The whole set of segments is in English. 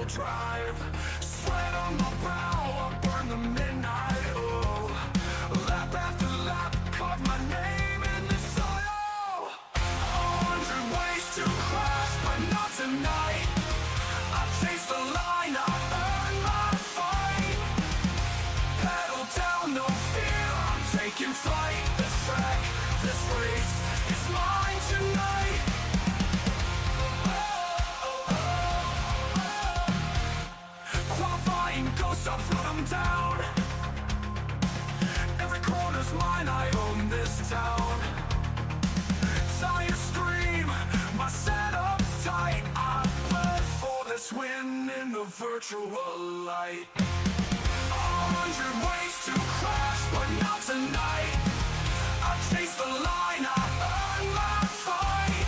all-wheel drive. Sweat on my brow, I'll burn the midnight oil. Lap after lap, carve my name in the soil. 100 ways to crash, but not tonight. I chase the line, I earn my fight. Pedal down, no fear, I'm taking flight. This track, this race, is mine tonight. Qualifying ghosts, I'll float them down. Every corner's mine, I own this town. Tires scream, my setup's tight. I bled for this win in the virtual light. 100 ways to crash, but not tonight. I chase the line, I earn my fight.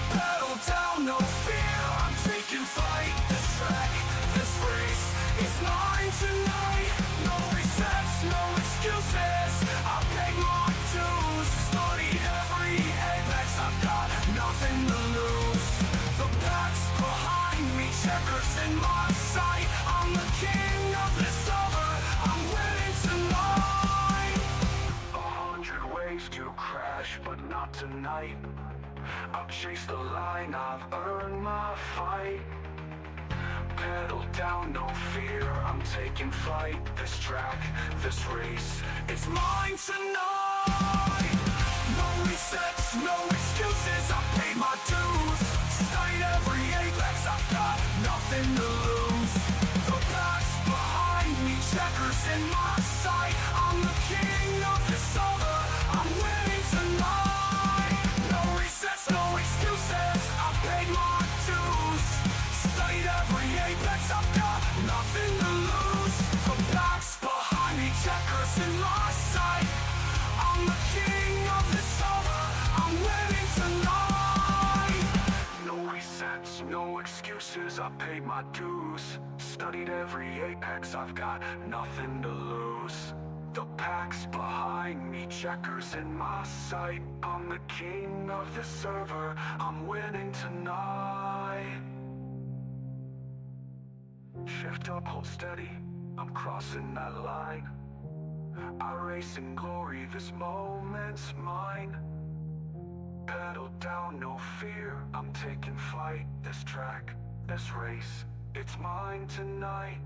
Pedal down, no fear, I'm taking flight. This track, this race, is mine tonight. No resets, no excuses, I pay my dues. Study every apex, I've got nothing to lose. The pack's behind me, checkers in my sight. I'm the king of this over, I'm winning tonight. 100 ways to crash, but not tonight. I've chased the line, I've earned my fight. Pedal down, no fear, I'm taking flight. This track, this race, it's mine tonight. No resets, no excuses, I paid my dues. Studied every apex, I've got nothing to lose. The pack's behind me, checkers in my sight. I'm the king of this over, I'm winning tonight. No resets, no excuses, I paid my dues. Studied every apex, I've got nothing to lose. The pack's behind me, checkers in my sight. I'm the king of this over, I'm winning tonight. No resets, no excuses, I paid my dues. Studied every apex, I've got nothing to lose. The pack's behind me, checkers in my sight. I'm the king of this server, I'm winning tonight. Shift up, hold steady, I'm crossing that line. I race in glory, this moment's mine. Pedal down, no fear, I'm taking flight. This track, this race, it's mine tonight.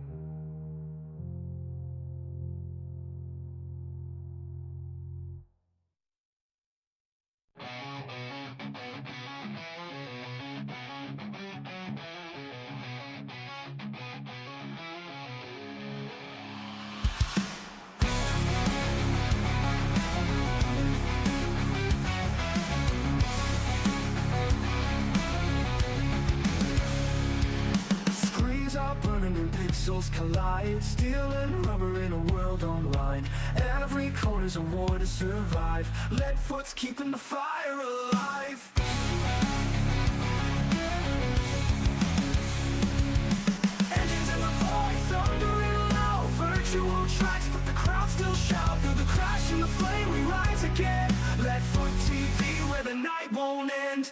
Burning and pixels collide. Steel and rubber in a world online. Every corner's a war to survive. Lead foot's keeping the fire alive. Engines in the void, thundering loud. Virtual tracks, but the crowd still shout. Through the crash and the flame we rise again. Lead foot TV, where the night won't end.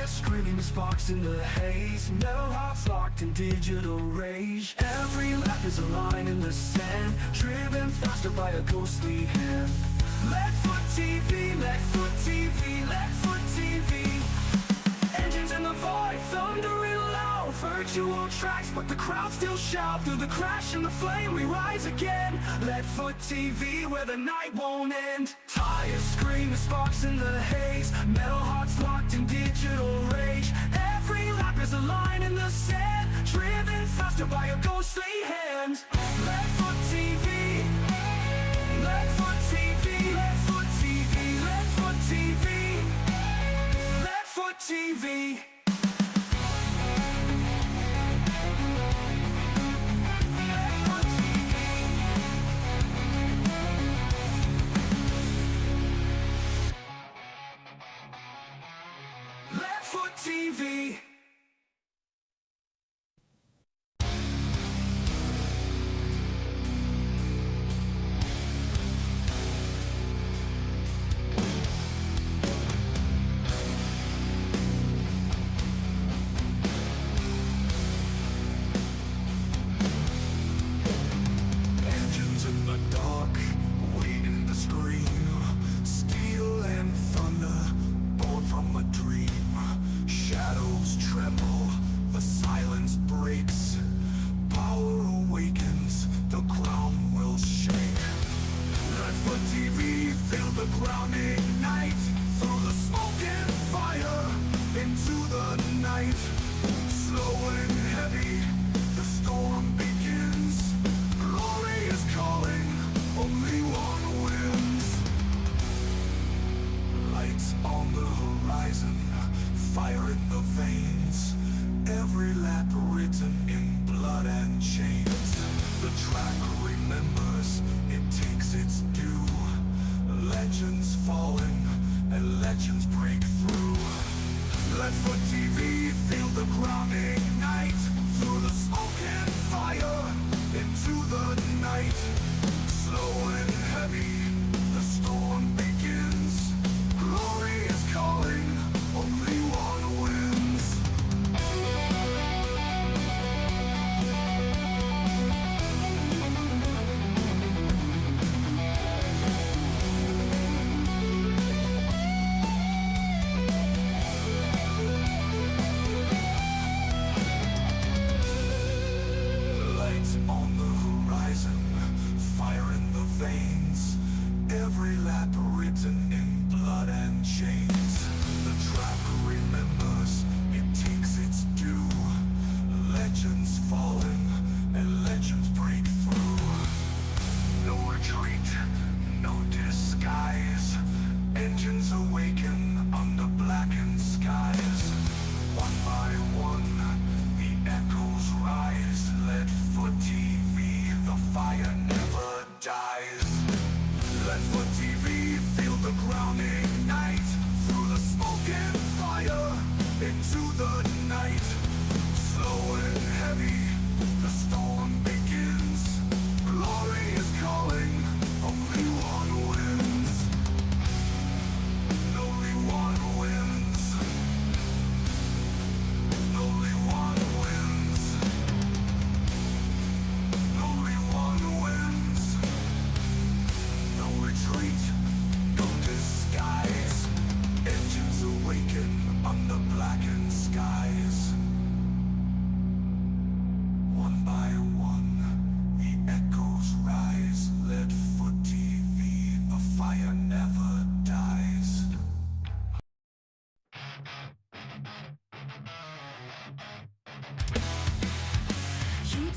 Screaming sparks in the haze. Metal hearts locked in digital rage. Every lap is a line in the sand, driven faster by a ghostly hand. Lead foot TV, lead foot TV, lead foot TV. Engines in the void, thundering loud. Virtual tracks, but the crowd still shout. Through the crash and the flame we rise again. Lead foot TV, where the night won't end. Tires scream, the sparks in the haze. Metal hearts locked in digital rage. Every lap is a line in the sand, driven faster by a ghostly hand. Lead foot TV, lead foot TV, lead foot TV, lead foot TV, lead foot TV. TV.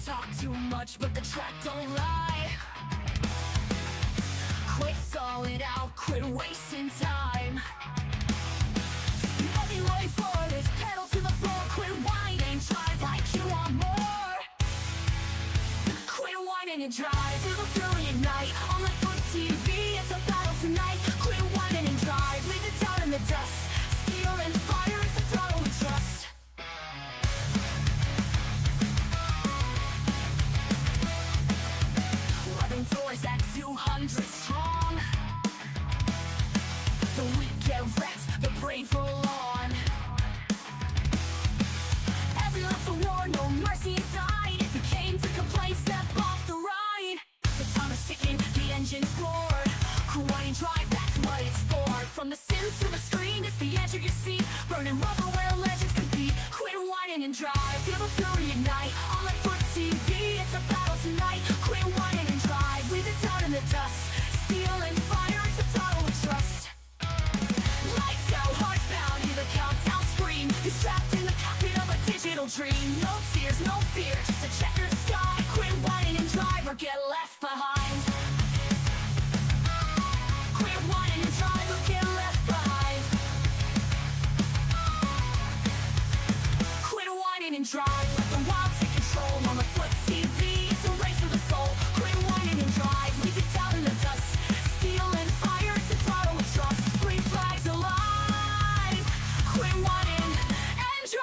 talk too much, but the track don't lie. Quit stalling out, quit wasting time. Let me wait for this, pedal to the floor. Quit whining, drive like you want more. Quit whining and drive, feel the fury ignite. On the foot TV, it's a battle tonight. Quit whining and drive, leave it down in the dust. Steel and fire is the throttle we trust. Rubbing doors at 200 strong. The weak get wrecked, the brave roll on. Every left for war, no mercy inside. If you came to complain, step off the ride. The time is ticking, the engine's roared. Whine and drive, that's what it's for. From the sims to the screen, it's the edge of your seat. Burning rubber where legends compete. Quit whining and drive, feel the fury ignite. On the foot TV, it's a battle tonight. Quit whining and drive, leave it down in the dust. Steel and fire, it's the throttle we trust. Lights out, hearts pound, hear the countdown scream. You're strapped in the cockpit of a digital dream. No tears, no fear, just a checkered sky. Quit whining and drive or get left behind. Quit whining and drive or get left behind. Quit whining and drive, let the wild take control. On the foot TV, it's a race for the soul. Quit whining and drive, leave it down in the dust. Steel and fire, it's the throttle we trust. Green flags alive. Quit whining and drive.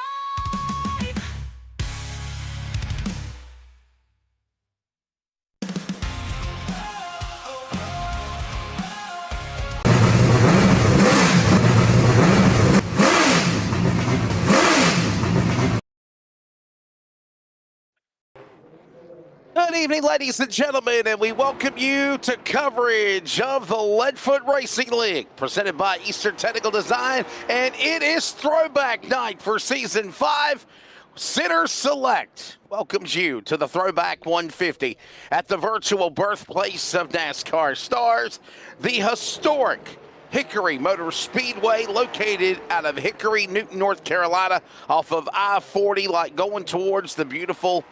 Good evening, ladies and gentlemen, and we welcome you to coverage of the Leadfoot Racing League, presented by Eastern Technical Design, and it is Throwback Night for Season 5. Center Select welcomes you to the Throwback 150 at the virtual birthplace of NASCAR stars, the historic Hickory Motor Speedway, located out of Hickory, Newton, North Carolina, off of I-40, like going towards the beautiful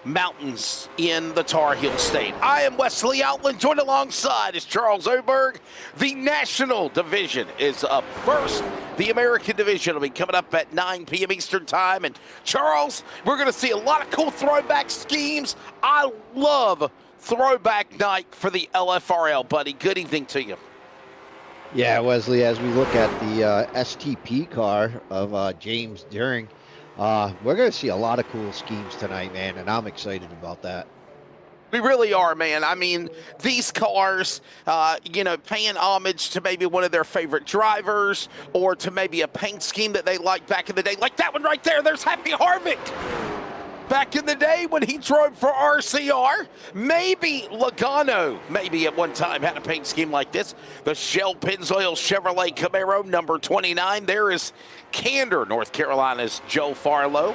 mountains in the Tar Heel State. I am Wesley Outland, joined alongside is Charles Oberg. The National Division is up first. The American Division will be coming up at 9 p.m. Eastern Time. And Charles, we're going to see a lot of cool throwback schemes. I love Throwback Night for the LFRL, buddy. Good evening to you. Yeah, Wesley, as we look at the STP car of James Deering, we're going to see a lot of cool schemes tonight, man, and I'm excited about that. We really are, man. I mean, these cars, paying homage to maybe one of their favorite drivers or to maybe a paint scheme that they liked back in the day. Like that one right there, there's Happy Harvick. Back in the day when he drove for RCR, maybe Logano, maybe at one time had a paint scheme like this. The Shell Pennzoil Chevrolet Camaro, number 29. There is Candor, North Carolina's Joe Farlow.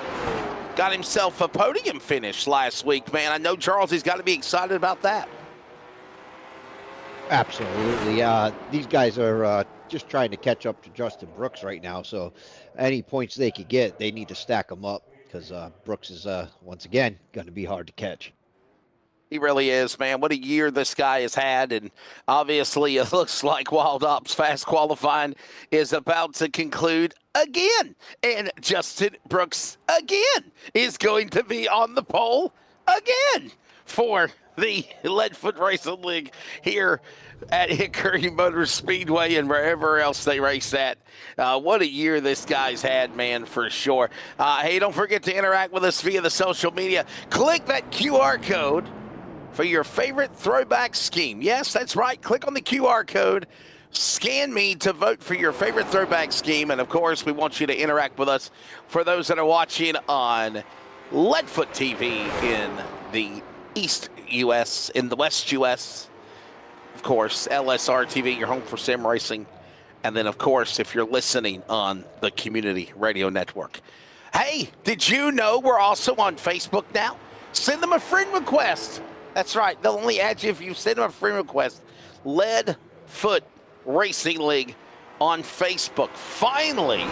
Got himself a podium finish last week, man. I know Charles, he's got to be excited about that. Absolutely. These guys are just trying to catch up to Justin Brooks right now, so any points they could get, they need to stack them up, because Brooks is, once again, going to be hard to catch. He really is, man. What a year this guy has had, and obviously it looks like Wild Ops Fast Qualifying is about to conclude again, and Justin Brooks again is going to be on the pole again for the Leadfoot Racing League here at Hickory Motor Speedway and wherever else they race at. What a year this guy's had, man, for sure. Hey, don't forget to interact with us via the social media. Click that QR code for your favorite throwback scheme. Yes, that's right. Click on the QR code. Scan me to vote for your favorite throwback scheme. And, of course, we want you to interact with us for those that are watching on Leadfoot TV in the East U.S., in the West U.S., of course, LSR TV, your home for sim racing. And then, of course, if you're listening on the Community Radio Network. Hey, did you know we're also on Facebook now? Send them a friend request. That's right. They'll only add you if you send them a friend request. Leadfoot Racing League on Facebook. Finally,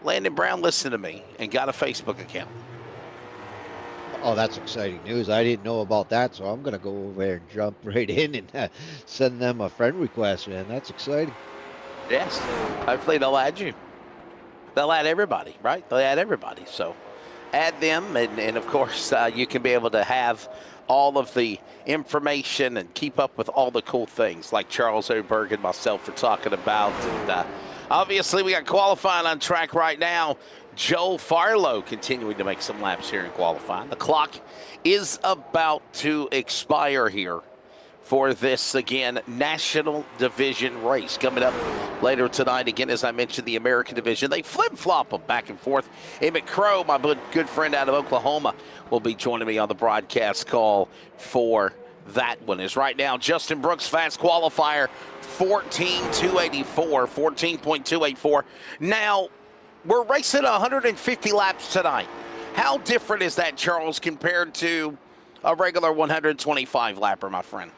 Landon Brown listened to me and got a Facebook account. Oh, that's exciting news. I didn't know about that, so I'm gonna go over there and jump right in and send them a friend request, man. That's exciting. Yes. Hopefully they'll add you. They'll add everybody, right? They'll add everybody. So add them, and of course, you can be able to have all of the information and keep up with all the cool things like Charles Oberg and myself are talking about. And obviously, we got qualifying on track right now. Joe Farlow continuing to make some laps here in qualifying. The clock is about to expire here for this, again, National Division race. Coming up later tonight, again, as I mentioned, the American Division. They flip-flop them back and forth. Emmett Crow, my good friend out of Oklahoma, will be joining me on the broadcast call for that one. Is right now Justin Brooks, fast qualifier, 14.284. Now, we're racing 150 laps tonight. How different is that, Charles, compared to a regular 125 lapper, my friend?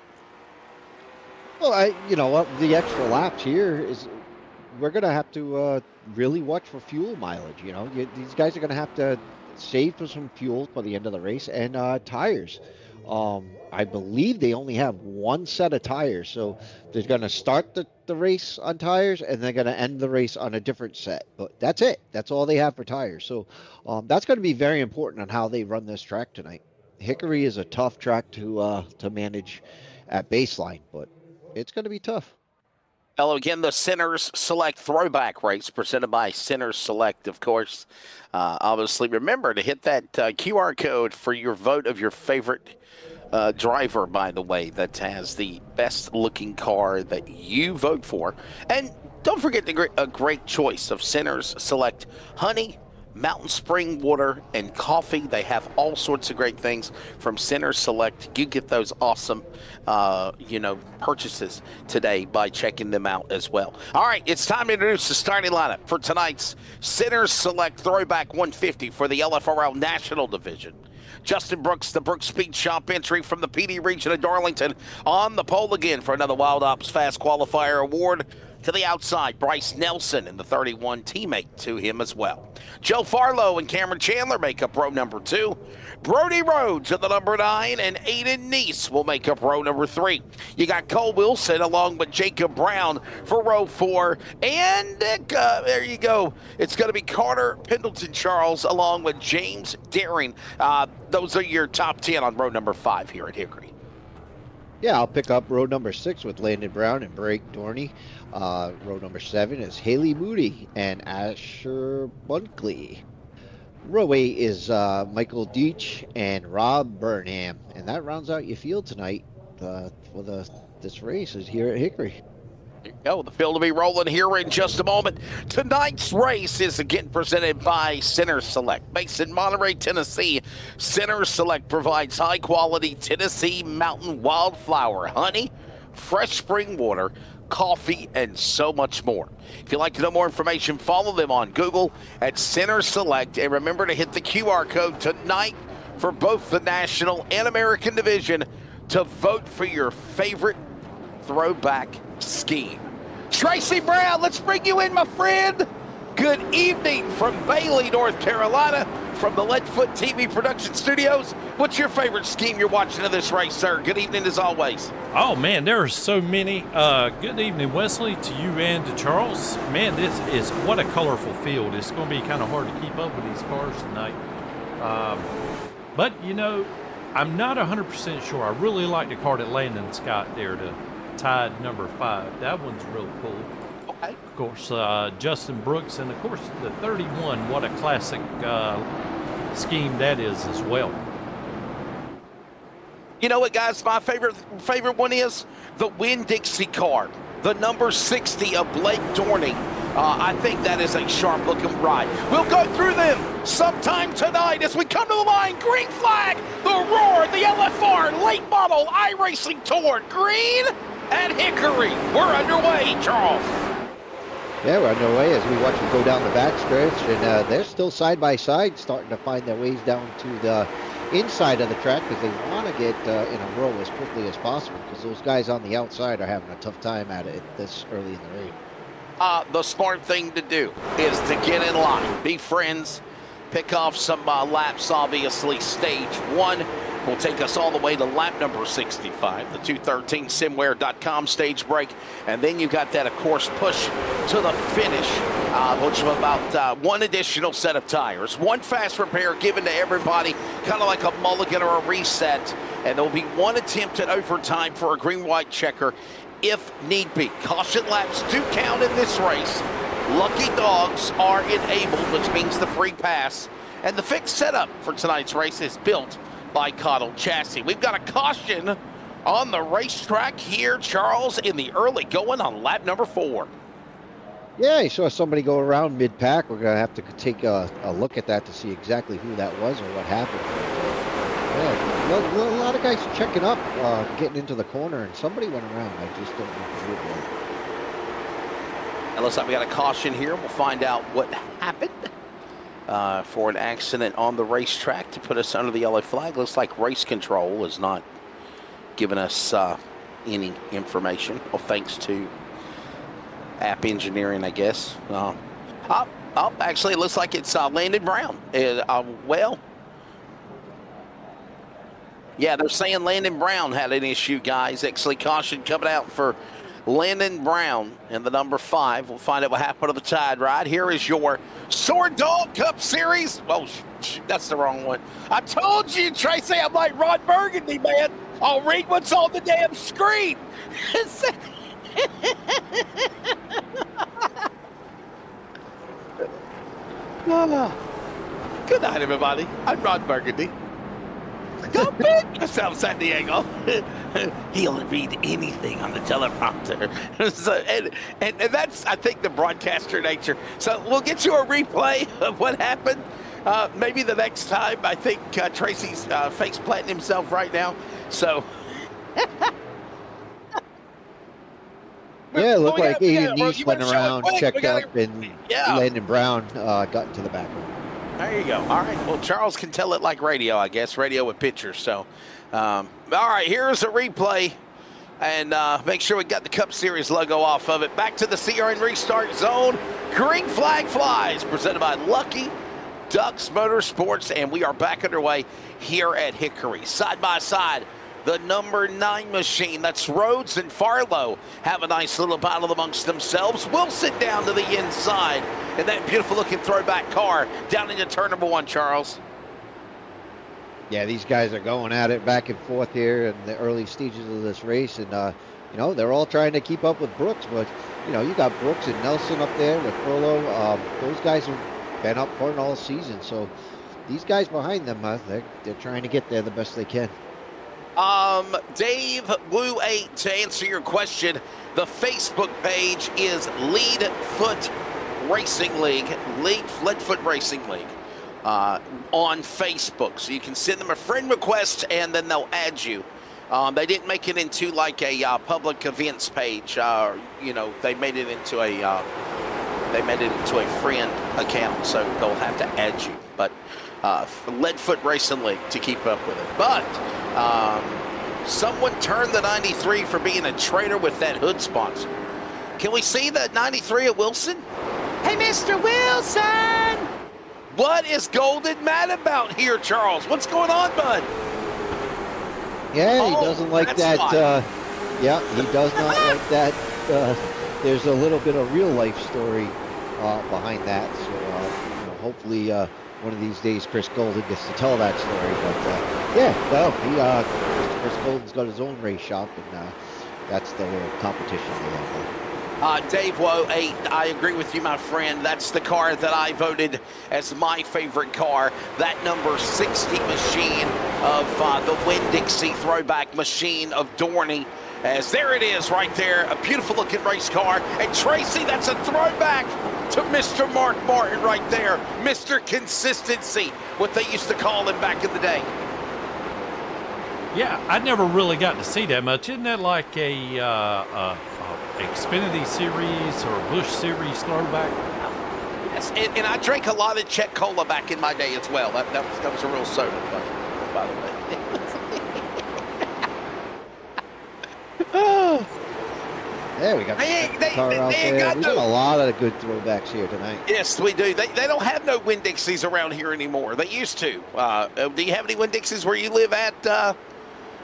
Well, you know what? The extra laps here is we're going to have to really watch for fuel mileage. You know, these guys are going to have to save for some fuel by the end of the race and tires. I believe they only have one set of tires, so they're going to start the race on tires and they're going to end the race on a different set. But that's it. That's all they have for tires. So that's going to be very important on how they run this track tonight. Hickory is a tough track to manage at baseline, but it's going to be tough. Hello again, the Sinners Select Throwback Race presented by Sinners Select, of course. Obviously, remember to hit that QR code for your vote of your favorite driver, by the way, that has the best-looking car that you vote for. And don't forget a great choice of Sinners Select honey, mountain spring water, and coffee. They have all sorts of great things from Sinners Select. You get those awesome, purchases today by checking them out as well. All right, it's time to introduce the starting lineup for tonight's Sinners Select Throwback 150 for the LFRL National Division. Justin Brooks, the Brooks Speed Shop entry from the PD region of Darlington, on the pole again for another Wild Ops Fast Qualifier Award. To the outside, Bryce Nelson and the 31 teammate to him as well. Joe Farlow and Cameron Chandler make up row number 2. Brody Rhodes at the number 9, and Aiden Neese will make up row number 3. You got Cole Wilson along with Jacob Brown for row 4. And there you go. It's going to be Carter Pendleton Charles along with James Daring. Those are your top 10 on row number 5 here at Hickory. Yeah, I'll pick up row number 6 with Landon Brown and Blake Dorney. Row number 7 is Haley Moody and Asher Bunkley. Row 8 is Michael Deach and Rob Burnham. And that rounds out your field tonight for this race is here at Hickory. There you go. The field will be rolling here in just a moment. Tonight's race is again presented by Sinners Select. Based in Monterey, Tennessee, Sinners Select provides high-quality Tennessee mountain wildflower honey, fresh spring water, coffee, and so much more. If you'd like to know more information, follow them on Google at Sinners Select. And remember to hit the QR code tonight for both the National and American Division to vote for your favorite throwback scheme. Tracy Brown, let's bring you in, my friend. Good evening from Bailey, North Carolina, from the Leadfoot TV production studios. What's your favorite scheme you're watching of this race, sir? Good evening as always. Oh, man, there are so many. Good evening, Wesley, to you and to Charles. Man, this is what a colorful field. It's going to be kind of hard to keep up with these cars tonight. But, you know, I'm not 100% sure. I really like the car that Landon Scott there to tied number 5. That one's real cool. Okay. Of course, Justin Brooks, and of course the 31. What a classic scheme that is as well. You know what, guys? My favorite one is the Winn-Dixie car, the number 60 of Blake Dorney. I think that is a sharp-looking ride. We'll go through them sometime tonight as we come to the line. Green flag, the Roar, the LFR late model iRacing Tour. Green and Hickory. We're underway, Charles. Yeah, we're underway as we watch them go down the backstretch, and they're still side by side, starting to find their ways down to the inside of the track because they want to get in a row as quickly as possible because those guys on the outside are having a tough time at it this early in the race. The smart thing to do is to get in line, be friends, pick off some laps, obviously. Stage 1 will take us all the way to lap number 65, the 213simware.com stage break. And then you got that, of course, push to the finish, which is about one additional set of tires. One fast repair given to everybody, kind of like a mulligan or a reset. And there will be one attempt at overtime for a green-white checker if need be. Caution laps do count in this race. Lucky dogs are enabled, which means the free pass. And the fixed setup for tonight's race is built by Cottle Chassis. We've got a caution on the racetrack here, Charles, in the early going on lap number 4. Yeah, I saw somebody go around mid-pack. We're going to have to take a look at that to see exactly who that was or what happened. Yeah, a lot of guys checking up, getting into the corner, and somebody went around. I just don't know who it was. It looks like we got a caution here. We'll find out what happened for an accident on the racetrack to put us under the yellow flag. Looks like race control is not giving us any information. Well, thanks to app engineering, I guess. Actually, it looks like it's Landon Brown. Well, yeah, they're saying Landon Brown had an issue, guys. Actually, caution coming out for Landon Brown in the number 5. We'll find out what happened to the Tide Ride. Here is your Sword Dog Cup Series. Well, that's the wrong one. I told you, Tracy, I'm like Ron Burgundy, man. I'll read what's on the damn screen. Good night, everybody. I'm Ron Burgundy. Go pick yourself, San Diego. He'll read anything on the teleprompter. So, and that's, I think, the broadcaster nature. So we'll get you a replay of what happened. Maybe the next time. I think Tracy's face planting himself right now. So. Yeah, it looked like Aiden Neese went around, checked up, and yeah. Landon Brown got into the back room. There you go. All right. Well, Charles can tell it like radio, I guess. Radio with pictures. So, all right, here's a replay. And make sure we got the Cup Series logo off of it. Back to the CRN restart zone. Green flag flies, presented by Lucky Ducks Motorsports. And we are back underway here at Hickory. Side by side, the number 9 machine. That's Rhodes and Farlow have a nice little battle amongst themselves. Wilson down to the inside in that beautiful-looking throwback car down into turn number 1, Charles. Yeah, these guys are going at it back and forth here in the early stages of this race. And, you know, they're all trying to keep up with Brooks. But, you know, you got Brooks and Nelson up there with Farlow. Those guys have been up for it all season. So these guys behind them, they're trying to get there the best they can. Dave Woo 8, to answer your question, the Facebook page is Lead Foot Racing League, Leadfoot Racing League, on Facebook. So you can send them a friend request and then they'll add you. They didn't make it into like a public events page. You know, they made it into a friend account, so they'll have to add you. But Leadfoot Racing League to keep up with it. But someone turned the 93 for being a traitor with that hood sponsor. Can we see that 93 at Wilson? Hey, Mr. Wilson! What is Golden mad about here, Charles? What's going on, bud? Yeah, he doesn't like that. Yeah, he does not like that. There's a little bit of real life story behind that. So you know, hopefully one of these days Chris Golden gets to tell that story. But yeah, well, Chris Golden's got his own race shop, and that's the little competition they have. Dave Woe 8, I agree with you, my friend. That's the car that I voted as my favorite car. That number 60 machine of the Winn-Dixie throwback machine of Dorney. As there it is right there, a beautiful looking race car. And Tracy, that's a throwback to Mr. Mark Martin right there. Mr. Consistency, what they used to call him back in the day. Yeah, I never really got to see that much. Isn't that like a Xfinity Series or Busch Series throwback? Yes, and I drank a lot of Czech Cola back in my day as well. That was a real soda, by the way. Yeah, we got They the car out ain't there. got We no. got a lot of good throwbacks here tonight. Yes, we do. They don't have no Winn-Dixies around here anymore. They used to. Do you have any Winn-Dixies where you live at?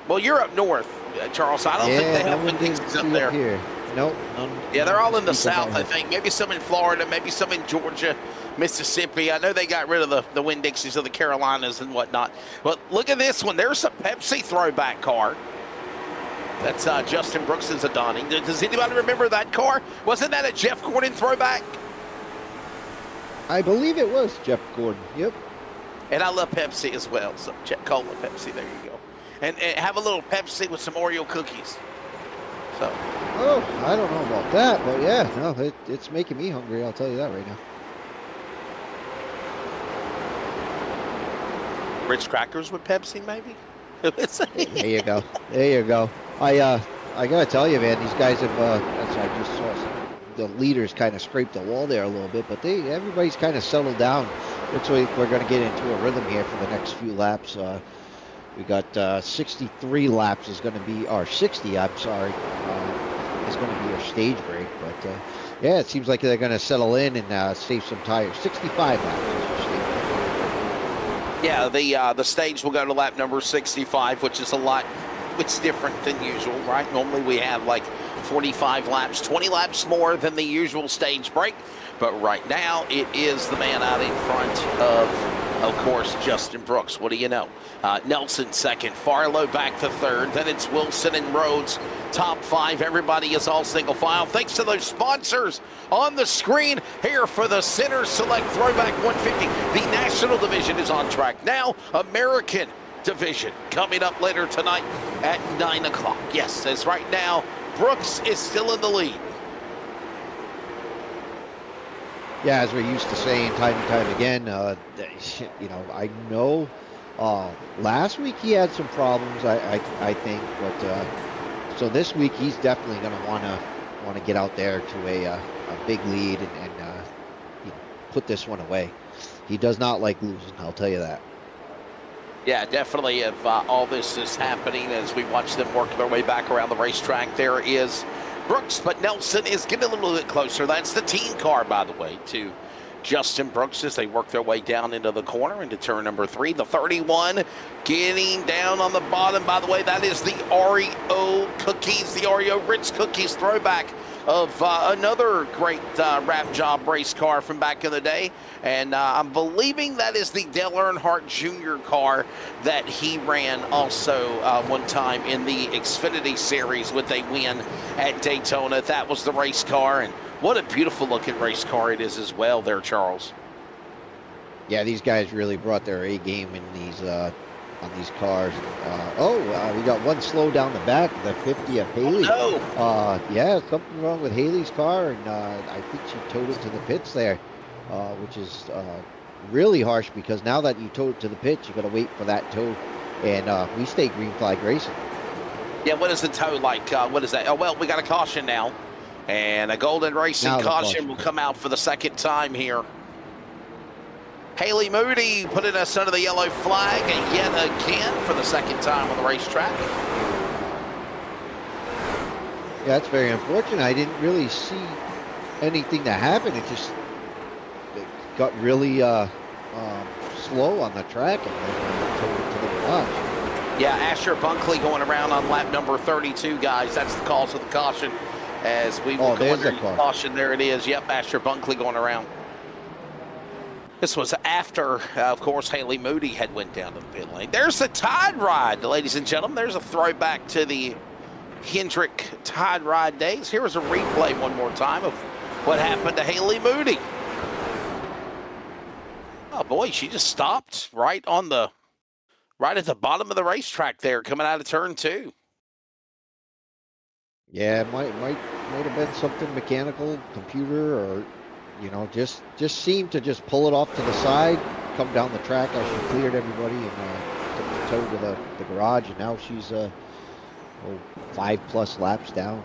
Well, you're up north, Charles. I don't think they have Winn-Dixies up there. Here. Nope. Yeah, they're all in the Speak south, about I it. think. Maybe some in Florida, maybe some in Georgia, Mississippi. I know they got rid of the Winn-Dixies of the Carolinas and whatnot. But look at this one. There's a Pepsi throwback car. That's Justin Brooks' Adani. Does anybody remember that car? Wasn't that a Jeff Gordon throwback? I believe it was Jeff Gordon. Yep. And I love Pepsi as well. So Cola Pepsi, there you go. And have a little Pepsi with some Oreo cookies. So. Oh, I don't know about that, but yeah, no, it's making me hungry. I'll tell you that right now. Ritz crackers with Pepsi, maybe? There you go. There you go. I gotta tell you, man, these guys have. That's I just saw the leaders kind of scrape the wall there a little bit, but everybody's kind of settled down. Looks like we're gonna get into a rhythm here for the next few laps. We got 63 laps is going to be, or 60, I'm sorry, is going to be our stage break. But yeah, it seems like they're going to settle in and save some tires. 65 laps is your stage break. Yeah, the stage will go to lap number 65, which is a lot, it's different than usual, right? Normally we have like 45 laps, 20 laps more than the usual stage break. But right now, it is the man out in front of course, Justin Brooks. What do you know? Nelson second, Farlow back to third. Then it's Wilson and Rhodes, top five. Everybody is all single file. Thanks to those sponsors on the screen here for the Center Select Throwback 150. The National Division is on track now. American Division coming up later tonight at 9 o'clock. Yes, as right now, Brooks is still in the lead. Yeah, as we're used to saying time and time again, you know, I know last week he had some problems, I think, but so this week he's definitely going to want to get out there to a big lead and you know, put this one away. He does not like losing, I'll tell you that. Yeah, definitely. If all this is happening as we watch them work their way back around the racetrack, there is Brooks, but Nelson is getting a little bit closer. That's the team car, by the way, to Justin Brooks as they work their way down into the corner into turn number 3. The 31 getting down on the bottom. By the way, that is the Oreo cookies, the Oreo Ritz cookies throwback of another great wrap job race car from back in the day. And I'm believing that is the Dale Earnhardt Jr. car that he ran also one time in the Xfinity Series with a win at Daytona. That was the race car, and what a beautiful looking race car it is as well there, Charles. Yeah, these guys really brought their A game in these on these cars. We got one slow down the back, the 50 of Haley. Oh, no. Yeah, something wrong with Haley's car, and I think she towed it to the pits there, which is really harsh because now that you towed it to the pits, you got to wait for that tow, and we stay green flag racing. Yeah, what is the tow like? What is that? Oh, well, we got a caution now, and a Golden Racing Now the caution will come out for the second time here. Haley Moody putting us under the yellow flag yet again for the second time on the racetrack. Yeah, that's very unfortunate. I didn't really see anything that happened. It got really slow on the track and then towed it to the garage. Yeah, Asher Bunkley going around on lap number 32, guys. That's the cause of the caution. As we will go under caution. There it is. Yep, Asher Bunkley going around. This was after, of course, Haley Moody had went down to the pit lane. There's the Tide Ride, ladies and gentlemen. There's a throwback to the Hendrick Tide Ride days. Here is a replay one more time of what happened to Haley Moody. Oh, boy, she just stopped right at the bottom of the racetrack there, coming out of turn 2. Yeah, it might have been something mechanical, computer, or you know, just seemed to just pull it off to the side, come down the track as she cleared everybody, and took the tow to the garage, and now she's 5+ laps down.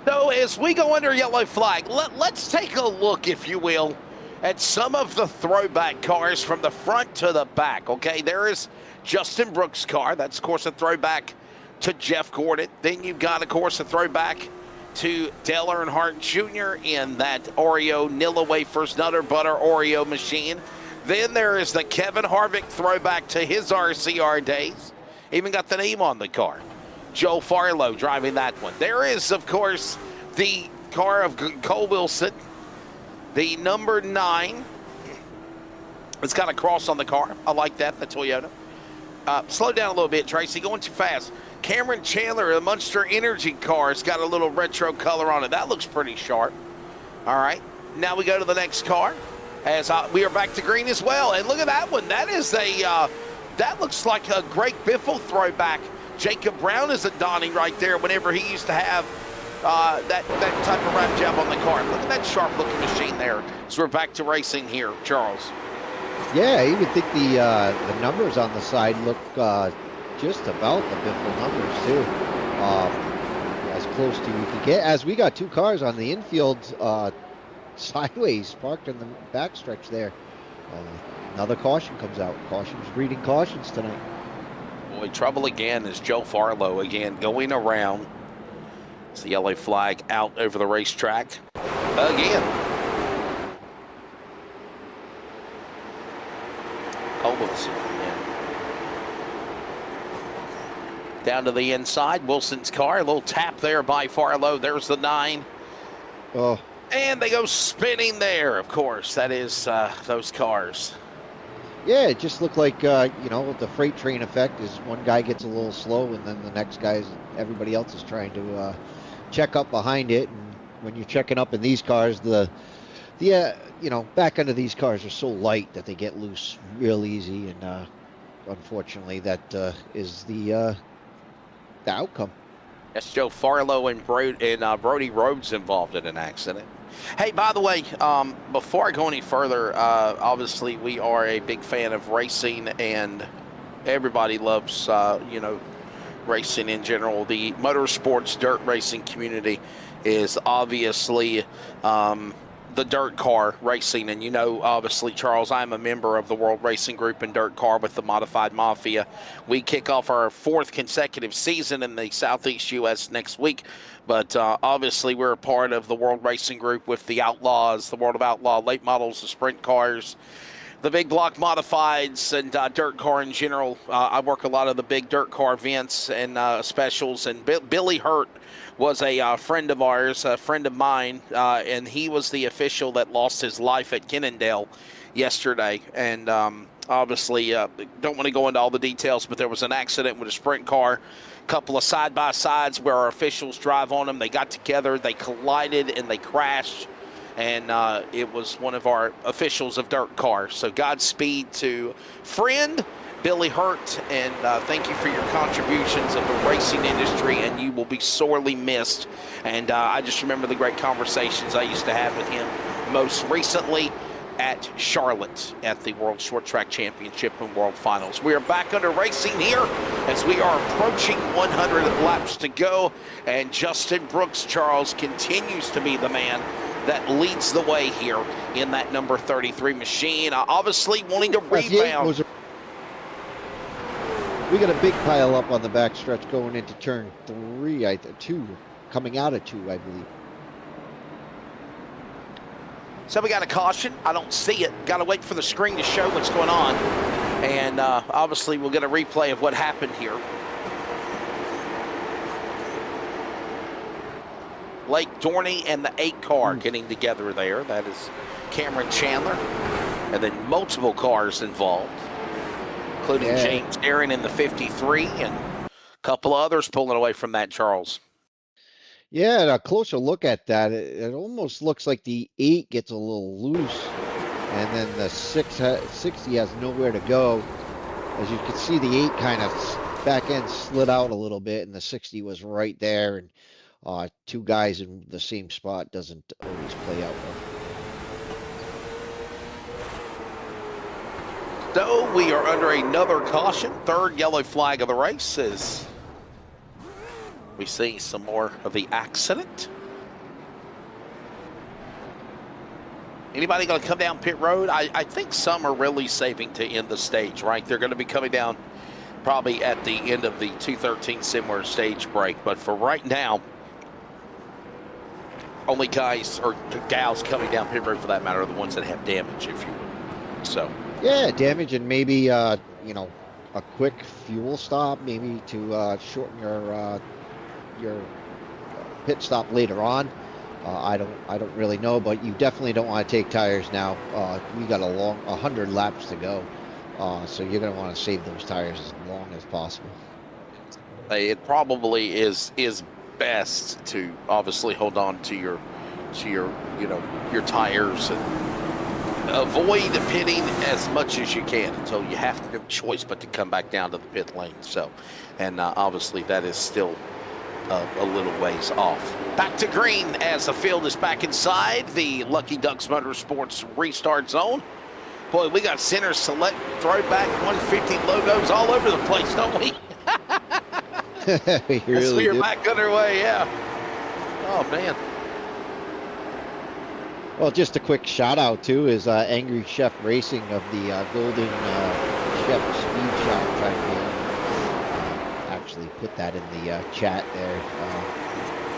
So as we go under yellow flag, let's take a look, if you will, at some of the throwback cars from the front to the back. Okay, there is Justin Brooks' car. That's, of course, a throwback to Jeff Gordon. Then you've got, of course, a throwback to Dale Earnhardt Jr. in that Oreo Nilla Wafers Nutter Butter Oreo machine. Then there is the Kevin Harvick throwback to his RCR days. Even got the name on the car. Joe Farlow driving that one. There is, of course, the car of Cole Wilson, the number 9. It's got a cross on the car. I like that, the Toyota. Slow down a little bit, Tracy. Going too fast. Cameron Chandler, the Monster Energy car, has got a little retro color on it. That looks pretty sharp. All right. Now we go to the next car. As we are back to green as well. And look at that one. That is that looks like a Greg Biffle throwback. Jacob Brown is a Donnie right there whenever he used to have that type of wrap job on the car. Look at that sharp-looking machine there. So we're back to racing here, Charles. Yeah, I even think the numbers on the side look just about the Biffle numbers too. As close to you can get. As we got 2 cars on the infield sideways parked in the backstretch there. Another caution comes out. Cautions breeding cautions tonight. Boy, trouble again is Joe Farlow again going around. It's the yellow flag out over the racetrack again. Cole Wilson. Down to the inside, Wilson's car. A little tap there by Farlow. There's the 9. Oh. And they go spinning there, of course. That is those cars. Yeah, it just looked like, the freight train effect is one guy gets a little slow and then the next guy's, everybody else is trying to check up behind it. And when you're checking up in these cars, the back end of these cars are so light that they get loose real easy. And unfortunately, that is the outcome. That's Joe Farlow and Brody Rhodes involved in an accident. Hey, by the way, before I go any further, obviously we are a big fan of racing, and everybody loves, racing in general. The motorsports dirt racing community is obviously the dirt car racing. And obviously, Charles, I'm a member of the World Racing Group in dirt car with the Modified Mafia. We kick off our 4th consecutive season in the Southeast U.S. next week. But obviously, we're a part of the World Racing Group with the Outlaws, the World of Outlaw late models, the sprint cars, the big block modifieds, and dirt car in general. I work a lot of the big dirt car events and specials. And Billy Hurt was a friend of ours, a friend of mine, and he was the official that lost his life at Kennendale yesterday. And obviously, don't want to go into all the details, but there was an accident with a sprint car, a couple of side-by-sides where our officials drive on them. They got together, they collided, and they crashed. And it was one of our officials of dirt cars. So Godspeed to friend Billy Hurt, and thank you for your contributions of the racing industry, and you will be sorely missed. And I just remember the great conversations I used to have with him, most recently at Charlotte at the World Short Track Championship and World Finals. We are back under racing here as we are approaching 100 laps to go, and Justin Brooks, Charles, continues to be the man that leads the way here in that number 33 machine, obviously wanting to rebound. We got a big pile up on the backstretch going into turn 3, 2, coming out of 2, I believe. So we got a caution. I don't see it. Got to wait for the screen to show what's going on. And obviously we'll get a replay of what happened here. Blake Dorney and the 8 car getting together there. That is Cameron Chandler. And then multiple cars involved, including James Aaron in the 53 and a couple of others pulling away from that, Charles. Yeah, a closer look at that, it almost looks like the 8 gets a little loose, and then the 60 has nowhere to go. As you can see, the 8 kind of back end slid out a little bit, and the 60 was right there, and 2 guys in the same spot doesn't always play out well. So we are under another caution, 3rd yellow flag of the race as we see some more of the accident. Anybody going to come down pit road? I think some are really saving to end the stage, right? They're going to be coming down probably at the end of the 213 similar stage break. But for right now, only guys or gals coming down pit road for that matter are the ones that have damage, if you will. So Yeah, damage and maybe you know, a quick fuel stop, maybe to shorten your pit stop later on. I don't really know, but you definitely don't want to take tires now. We got 100 laps to go, so you're going to want to save those tires as long as possible. it probably is best to obviously hold on to your your tires and avoid pitting as much as you can until you have no choice but to come back down to the pit lane. So, and obviously that is still a little ways off. Back to green as the field is back inside the Lucky Ducks Motorsports restart zone. Boy, we got center select, throwback, 150 logos all over the place, don't we? We really We're do. back underway, yeah. Oh, man. Well, just a quick shout out too is Angry Chef Racing of the Golden Chef Speed Shop trying to actually put that in the chat there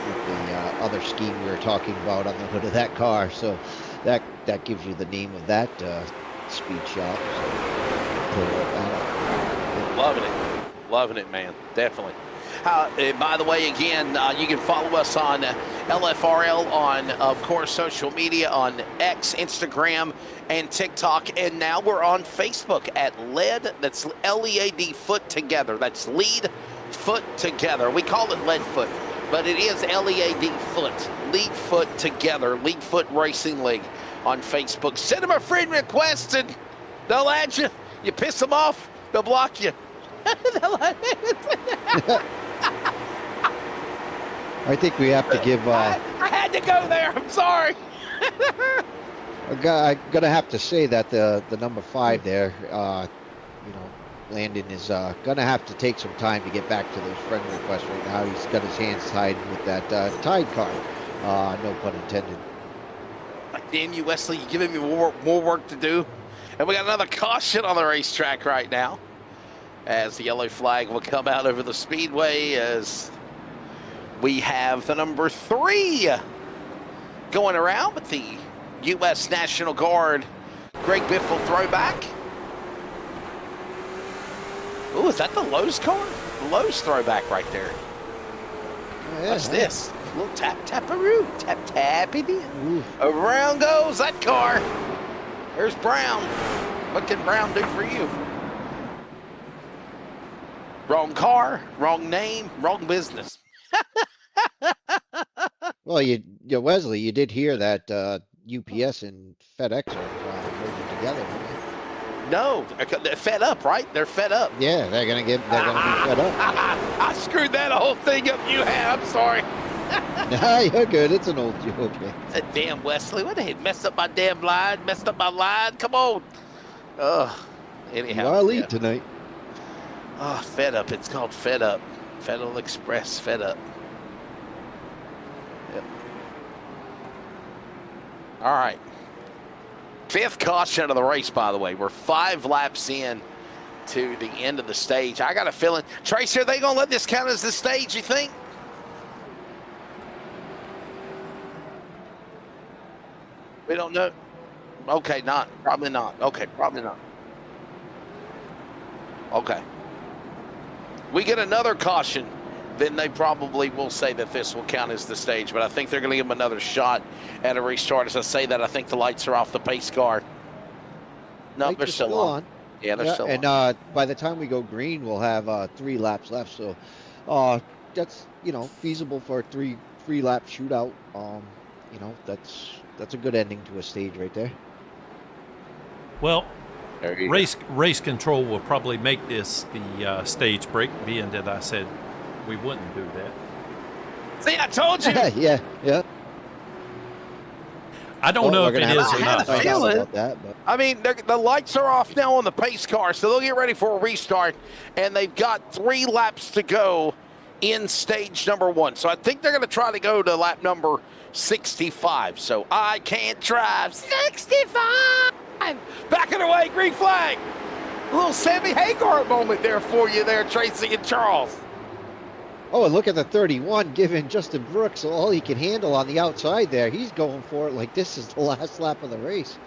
with the other scheme we were talking about on the hood of that car. So that gives you the name of that speed shop. So, Loving it, man. Definitely. By the way, again, you can follow us on LFRL on, of course, social media on X, Instagram, and TikTok. And now we're on Facebook at LED. That's LEAD Foot Together. That's Lead Foot Together. We call it Lead Foot, but it is LEAD Foot. Lead Foot Together. Lead Foot Racing League on Facebook. Send them a friend request and they'll add you. You piss them off, they'll block you. I think we have to give. I had to go there. I'm sorry. I'm gonna have to say that the number 5 there, you know, Landon is gonna have to take some time to get back to those friend requests right now. He's got his hands tied with that Tide card. No pun intended. Damn you, Wesley! You're giving me more work to do, and we got another caution on the racetrack right now, as the yellow flag will come out over the speedway as we have the number 3 going around with the U.S. National Guard Greg Biffle throwback. Ooh, is that the Lowe's car? The Lowe's throwback right there. Yeah, What's this? A little tap-tap-a-roo, tap-tappity. Around goes that car. There's Brown. What can Brown do for you? Wrong car, wrong name, wrong business. Well, Wesley, you did hear that UPS and FedEx are merging together. No, they're fed up, right? They're fed up. Yeah, they're gonna be fed up. I screwed that whole thing up. You have. I'm sorry. Nah, you're good. It's an old joke. Man. Damn Wesley, what the heck? Messed up my damn line. Messed up my line. Come on. Anyhow. You are lead yeah. tonight. Oh, fed up. It's called Fed Up. Federal Express, Fed Up. Yep. All right. 5th caution of the race, by the way. We're 5 laps in to the end of the stage. I got a feeling. Tracy, are they going to let this count as the stage, you think? We don't know. Okay, not. Probably not. Okay, probably not. Okay. We get another caution, then they probably will say that this will count as the stage. But I think they're going to give them another shot at a restart. As I say that, I think the lights are off the pace car. No, Lights they're are still on. Yeah, they're still and on. by the time we go green, we'll have 3 laps left. So that's, you know, feasible for a 3-lap shootout. You know, that's a good ending to a stage right there. Well, There you race control will probably make this the stage break, being that I said we wouldn't do that. go. See, I told you. yeah. I don't know we're if it gonna is have or to not. I had a find out feeling. about that, but I mean, the lights are off now on the pace car, so they'll get ready for a restart, and they've got 3 laps to go in stage number 1. So I think they're going to try to go to lap number 65. So I can't drive 65. Back in the way, green flag. A little Sammy Hagar moment there for you there, Tracy and Charles. Oh, and look at the 31 giving Justin Brooks all he can handle on the outside there. He's going for it like this is the last lap of the race.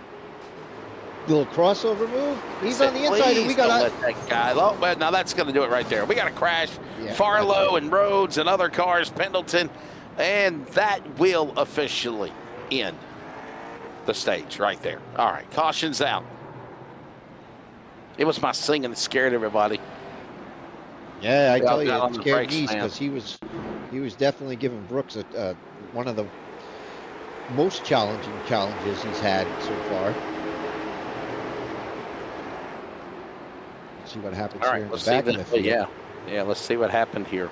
Little crossover move. He's on the inside, and we got let that guy. Oh, well, now that's going to do it right there. We got a crash. Yeah, Farlow and Rhodes and other cars, Pendleton, and that will officially end the stage right there. All right, caution's out. It was my singing that scared everybody. Yeah, I tell you, on it the scared brakes, me man. because he was definitely giving Brooks one of the most challenging challenges he's had so far. Let's see what happens All here right, in the let's see. back of the field. Yeah, let's see what happened here.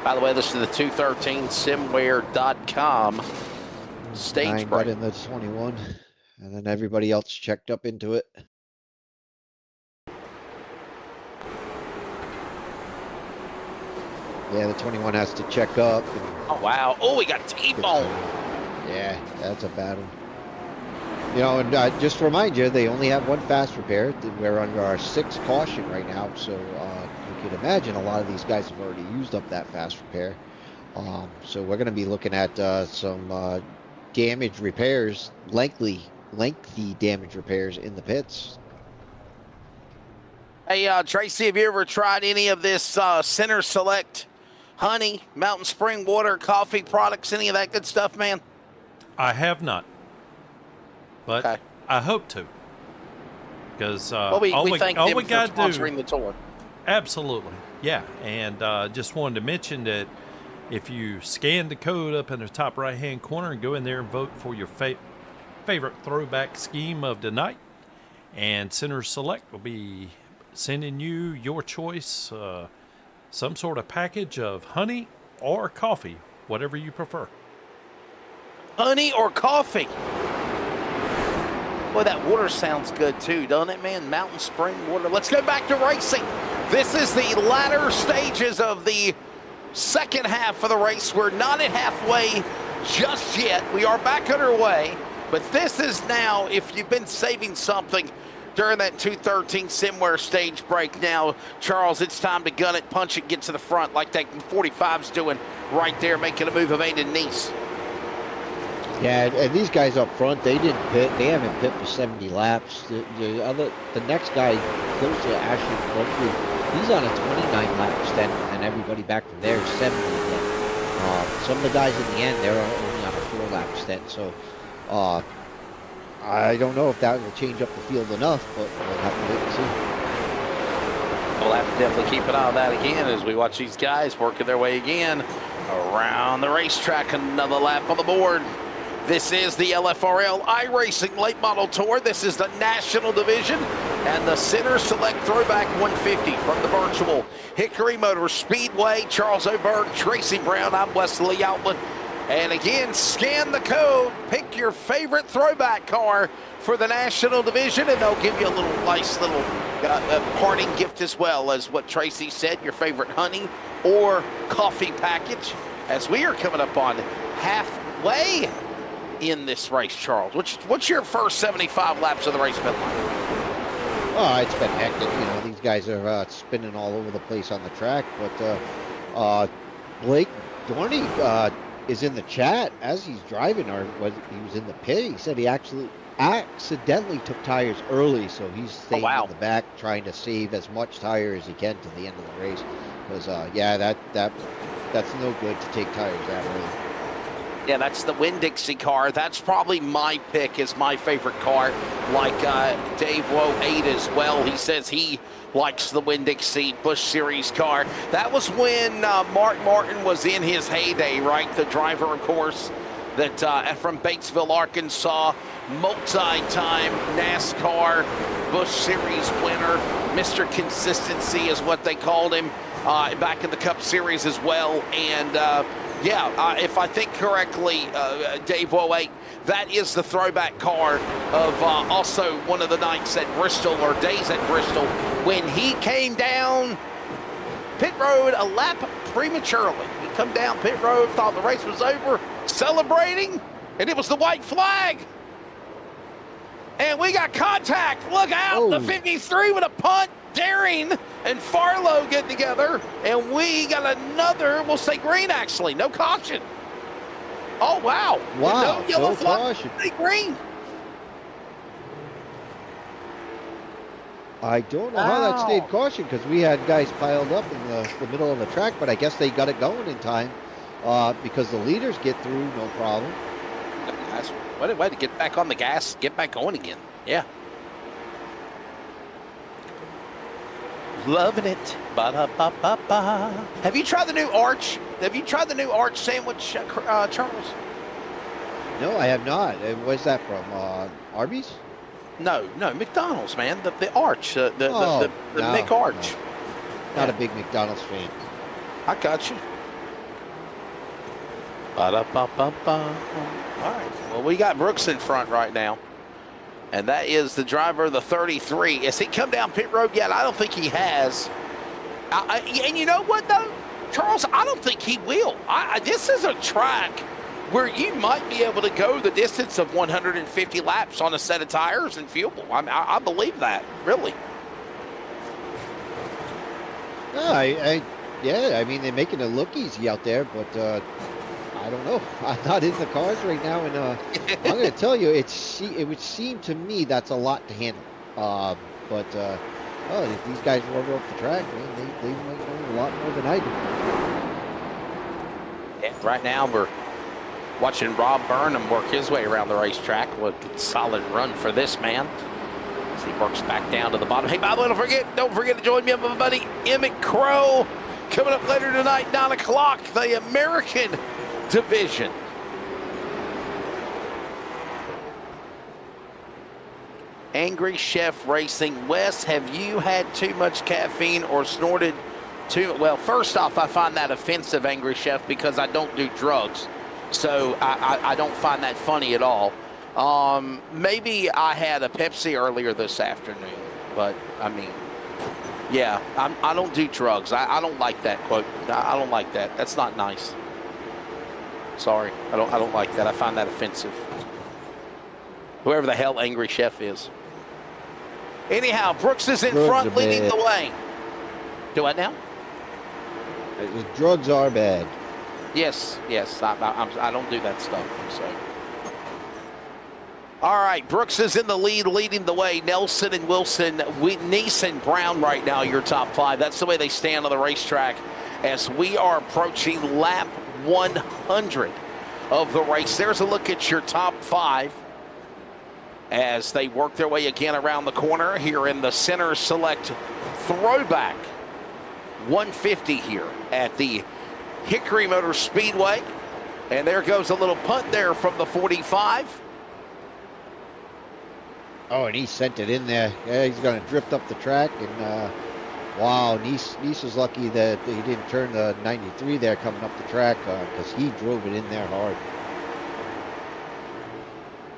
By the way, this is the 213simware.com stage 9 break. got in the 21, and then everybody else checked up into it. Yeah, the 21 has to check up. Oh, wow. Oh, we got T-bone. Yeah, that's a bad one. You know, and just to remind you, they only have one fast repair. We're under our 6th caution right now, so you can imagine a lot of these guys have already used up that fast repair. So we're going to be looking at some damage repairs, lengthy damage repairs in the pits. Hey, Tracy, have you ever tried any of this Center Select honey, mountain spring water, coffee products, any of that good stuff, man? I have not, but Okay. I hope to. Because Well, we thank all them we for got to sponsoring do, the tour. absolutely, yeah. And just wanted to mention that if you scan the code up in the top right-hand corner and go in there and vote for your favorite throwback scheme of the night, and Center Select will be sending you your choice, some sort of package of honey or coffee, whatever you prefer. Honey or coffee? Boy, that water sounds good too, doesn't it, man? Mountain spring water. Let's go back to racing. This is the latter stages of the second half of the race. We're not at halfway just yet. We are back underway, but this is now, if you've been saving something during that 213 Simware stage break now, Charles, it's time to gun it, punch it, get to the front like that 45's doing right there, making a move of Aiden Nice. Yeah, and these guys up front, they didn't pit. They haven't pit for 70 laps. The next guy close to Ashton Crumford, he's on a 29 lap extent, and everybody back from there is 70 again. Some of the guys in the end, they're only on a 4 lap extent. So I don't know if that will change up the field enough, but we'll have to wait and see. We'll have to definitely keep an eye on that again as we watch these guys working their way again around the racetrack. Another lap on the board. This is the LFRL iRacing Late Model Tour. This is the National Division and the Center Select Throwback 150 from the virtual Hickory Motor Speedway. Charles Oberg, Tracy Brown, I'm Wesley Outland. And again, scan the code, pick your favorite throwback car for the National Division, and they'll give you a nice little parting gift as well as what Tracy said, your favorite honey or coffee package, as we are coming up on halfway in this race, Charles. What's your first 75 laps of the race been like? Oh, it's been hectic. You know, these guys are spinning all over the place on the track. But Blake Dorney is in the chat as he's driving, or he was in the pit. He said he actually accidentally took tires early, so he's staying in the back trying to save as much tire as he can to the end of the race. Because yeah, that's no good to take tires that early. Yeah, that's the Winn-Dixie car. That's probably my pick as my favorite car, like Dave Woe 8 as well. He says he likes the Winn-Dixie Busch Series car. That was when Mark Martin was in his heyday, right? The driver, of course, that from Batesville, Arkansas, multi-time NASCAR Busch Series winner. Mr. Consistency is what they called him back in the Cup Series as well. And yeah, if I think correctly, Dave Woe 8, that is the throwback car of also one of the nights at Bristol, or days at Bristol, when he came down pit road a lap prematurely. He come down pit road, thought the race was over, celebrating, And it was the white flag. And we got contact. Look out. The 53 with a punt. Daring and Farlow getting together. And we got another, we'll say green actually. No caution. Oh, wow. Wow. No yellow flag. Caution. Green. I don't know how that stayed caution because we had guys piled up in the middle of the track, but I guess they got it going in time because the leaders get through no problem. That's what a way to get back on the gas, get back going again. Yeah. Loving it. Ba-da-ba-ba-ba. Have you tried the new Arch? Have you tried the new Arch sandwich, Charles? No, I have not. Where's that from? Arby's? No, McDonald's, man. The Arch, the No, Mick Arch. Not a big McDonald's fan. I got you. Ba-da-ba-ba-ba. All right. Well, we got Brooks in front right now. And that is the driver of the 33. Has he come down pit road yet? I don't think he has. And you know what, though, Charles? I don't think he will. This is a track where you might be able to go the distance of 150 laps on a set of tires and fuel. I believe that, really. Yeah, I mean, they're making it look easy out there, but I don't know. I'm not in the cars right now, and I'm going to tell you, it would seem to me that's a lot to handle. But if these guys warm up the track, man, they might know a lot more than I do. Yeah, right now we're watching Rob Burnham work his way around the racetrack. What a solid run for this man. As he works back down to the bottom. Hey, by the way, don't forget to join me and my buddy Emmett Crow coming up later tonight, 9 o'clock, the American division. Angry Chef Racing. Wes, have you had too much caffeine or snorted too? Well, first off, I find that offensive, Angry Chef, because I don't do drugs. So I don't find that funny at all. Maybe I had a Pepsi earlier this afternoon, but I mean, yeah, I don't do drugs. I don't like that quote. I don't like that. That's not nice. Sorry, I don't like that. I find that offensive. Whoever the hell Angry Chef is. Anyhow, Brooks is in front, leading the way. Do what now? Drugs are bad. Yes. I don't do that stuff. So. All right, Brooks is in the lead, leading the way. Nelson and Wilson, Neeson, Brown right now, your top five. That's the way they stand on the racetrack as we are approaching lap 100 of the race. There's a look at your top five as they work their way again around the corner here in the Center Select Throwback 150 here at the Hickory Motor Speedway. And there goes a little punt there from the 45. Oh, and he sent it in there. Yeah, he's going to drift up the track. And wow, Nice was lucky that he didn't turn the 93 there coming up the track because he drove it in there hard.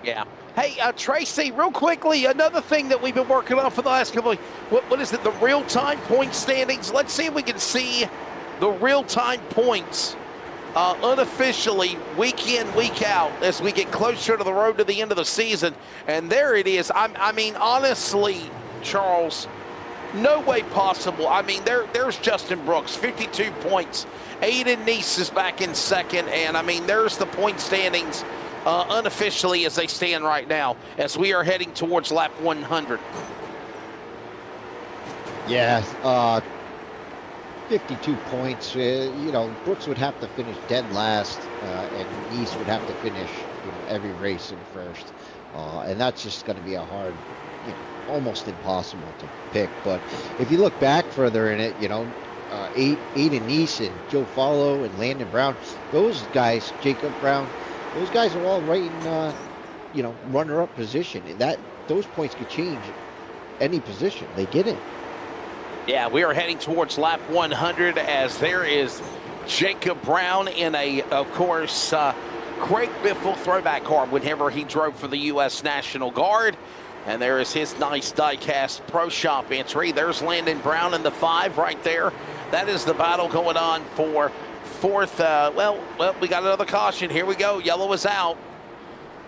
Yeah. Hey, Tracy, real quickly, another thing that we've been working on for the last couple of what is it, the real-time point standings? Let's see if we can see the real-time points unofficially week in, week out as we get closer to the road to the end of the season. And there it is. I mean, honestly, Charles, no way possible. I mean, there's Justin Brooks, 52 points. Aiden Neese is back in second. And, I mean, there's the point standings unofficially as they stand right now as we are heading towards lap 100. Yeah, 52 points. Brooks would have to finish dead last, and Neese would have to finish every race in first. And that's just going to be a hard, almost impossible to pick. But if you look back further in it, Aiden Neese and Joe Follow and Landon Brown, those guys, Jacob Brown, those guys are all right in, runner-up position. Those points could change any position they get in. Yeah, we are heading towards lap 100 as there is Jacob Brown in of course, Craig Biffle throwback car whenever he drove for the U.S. National Guard. And there is his nice die-cast Pro Shop entry. There's Landon Brown in the 5 right there. That is the battle going on for fourth. Well, we got another caution. Here we go. Yellow is out.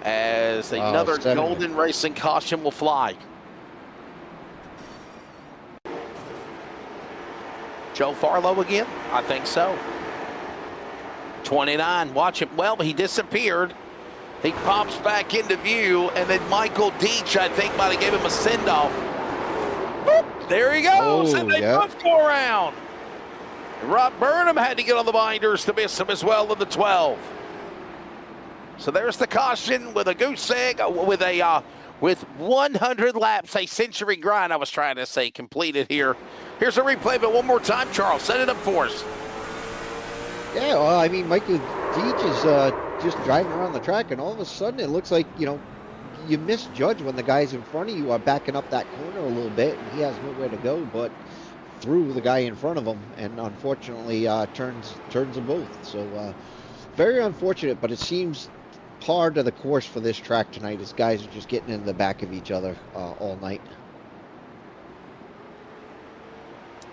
as another 7. golden racing caution will fly. Joe Farlow again? I think so. 29, watch him. Well, he disappeared. He pops back into view, and then Michael Deach, I think, might have gave him a send-off. There he goes, and they both go around. Rob Burnham had to get on the binders to miss him as well in the 12. So there's the caution with a goose egg, with 100 laps, a century grind, I was trying to say, completed here. Here's a replay, but one more time, Charles, set it up for us. Yeah, well, I mean, Michael Deach is just driving around the track, and all of a sudden it looks like, you misjudge when the guys in front of you are backing up that corner a little bit, and he has nowhere to go but through the guy in front of him, and unfortunately turns them both. So very unfortunate, but it seems part of the course for this track tonight is guys are just getting in the back of each other all night.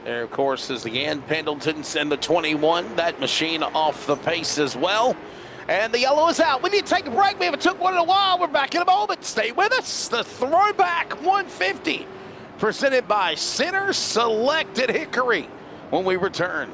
There, of course, is again Pendleton's in the 21. That machine off the pace as well. And the yellow is out. We need to take a break. We haven't took one in a while. We're back in a moment. Stay with us. The Throwback 150 presented by Center Select at Hickory when we return.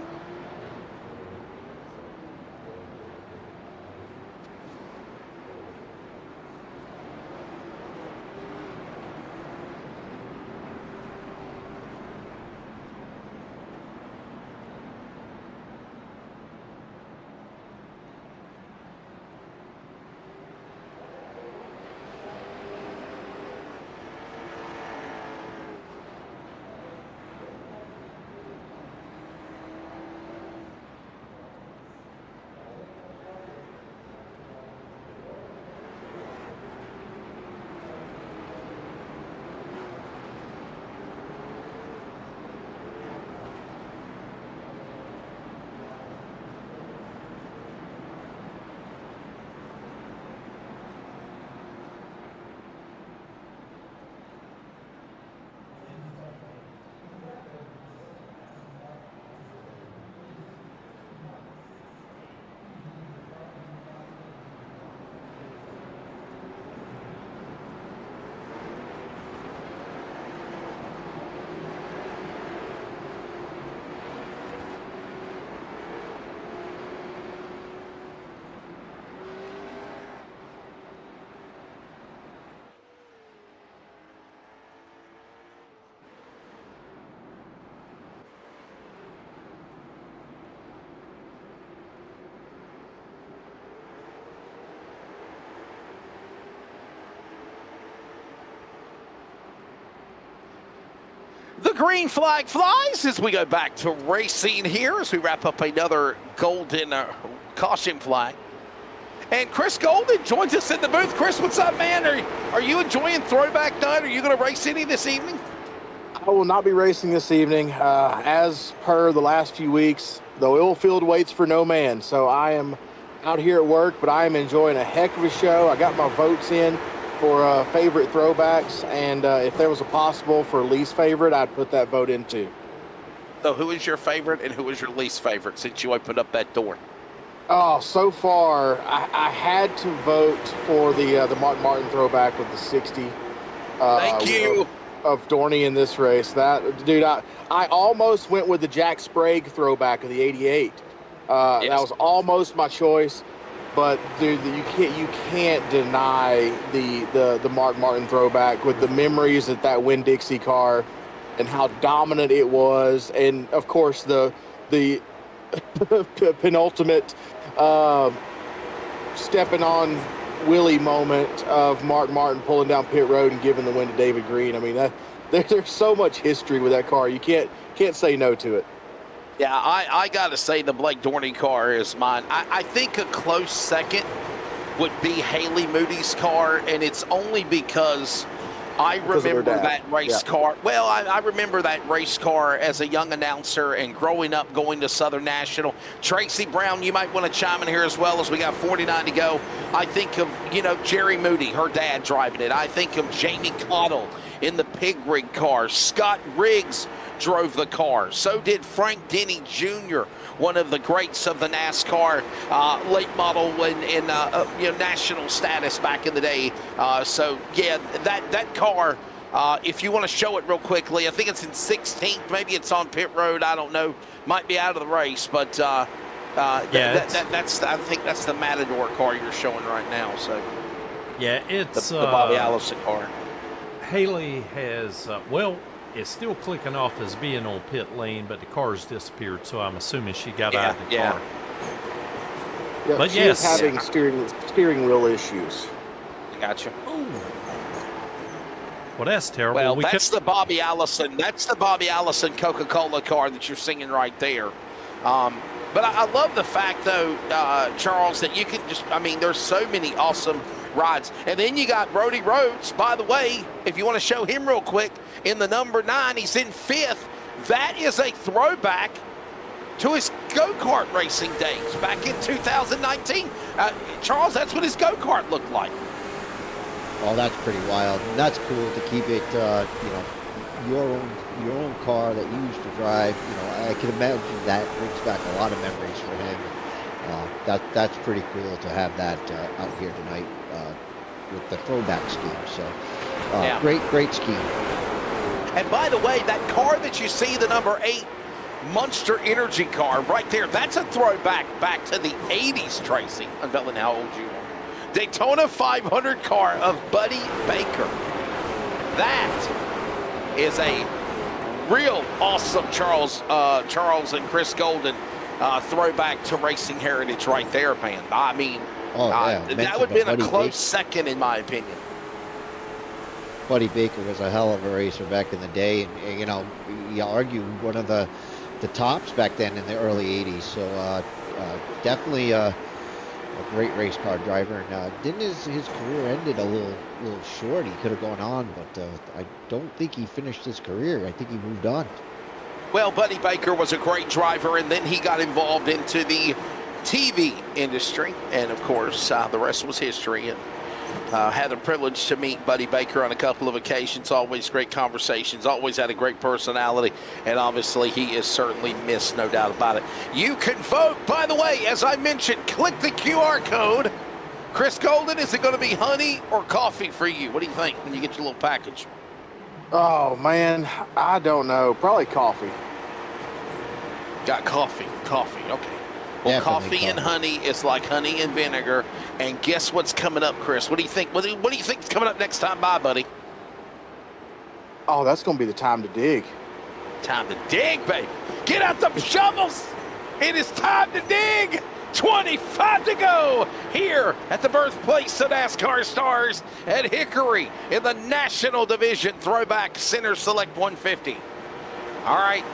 The green flag flies as we go back to racing here as we wrap up another golden caution flag. And Chris Golden joins us in the booth. Chris, what's up, man? Are you enjoying Throwback Night? Are you going to race any this evening? I will not be racing this evening. As per the last few weeks, the oil field waits for no man. So I am out here at work, but I am enjoying a heck of a show. I got my votes in for favorite throwbacks, and if there was a possible for least favorite, I'd put that vote in too. So who is your favorite and who is your least favorite since you opened up that door? Oh, so far, I had to vote for the Mark Martin throwback with the 60. Thank you. Of Dorney in this race. That dude, I almost went with the Jack Sprague throwback of the 88. Yes. That was almost my choice. But dude, you can't deny the Mark Martin throwback with the memories of that Winn-Dixie car and how dominant it was, and of course the penultimate stepping on Willie moment of Mark Martin pulling down pit road and giving the win to David Green. I mean, there's so much history with that car. You can't say no to it. Yeah, I got to say the Blake Dorney car is mine. I think a close second would be Haley Moody's car, and it's only because I Because of their remember dad. that race Yeah. car. Well, I remember that race car as a young announcer and growing up going to Southern National. Tracy Brown, you might want to chime in here as well as we got 49 to go. I think of, Jerry Moody, her dad driving it. I think of Jamie Cottle in the pig rig car. Scott Riggs drove the car. So did Frank Denny Jr., one of the greats of the NASCAR late model in national status back in the day. So yeah, that car. If you want to show it real quickly, I think it's in 16th. Maybe it's on pit road. I don't know. Might be out of the race, but I think that's the Matador car you're showing right now. So Yeah, it's the Bobby Allison car. Haley has, it's still clicking off as being on pit lane, but the car's disappeared, so I'm assuming she got out of the car. Yeah, But she yes. is having steering wheel issues. Gotcha. Ooh. Well, that's terrible. Well, We that's the Bobby Allison. That's the Bobby Allison Coca-Cola car that you're singing right there. But I love the fact, though, Charles, that you can there's so many awesome rides. And then you got Brody Rhodes, by the way, if you want to show him real quick, in the number 9, he's in 5th. That is a throwback to his go-kart racing days back in 2019. Charles, that's what his go-kart looked like. Oh, that's pretty wild. And that's cool to keep it, your own car that you used to drive. I can imagine that brings back a lot of memories for him. That's pretty cool to have that out here tonight with the throwback scheme. So, Yeah. great scheme. And by the way, that car that you see, the number 8 Monster Energy car right there, that's a throwback back to the 80s, Tracy. Unveiling how old you are. Daytona 500 car of Buddy Baker. That is a real awesome Charles and Chris Golden throwback to racing heritage right there, man. I mean, that would have been a close second in my opinion. Buddy Baker was a hell of a racer back in the day, and you argue one of the tops back then in the early 80s. So definitely a great race car driver. And didn't his career ended a little short? He could have gone on, but I don't think he finished his career. I think he moved on. Well, Buddy Baker was a great driver, and then he got involved into the TV industry, and of course, the rest was history. And had the privilege to meet Buddy Baker on a couple of occasions. Always great conversations, always had a great personality, and obviously he is certainly missed, no doubt about it. You can vote, by the way, as I mentioned, click the QR code. Chris Golden, is it going to be honey or coffee for you? What do you think when you get your little package? Oh, man, I don't know. Probably coffee. Got coffee, okay. Well, coffee and honey is like honey and vinegar. And guess what's coming up, Chris? What do you think? What do you think is coming up next time by, buddy? Oh, that's going to be the time to dig. Time to dig, baby. Get out the shovels. It is time to dig. 25 to go here at the birthplace of NASCAR stars at Hickory in the National Division Throwback Center Select 150. All right,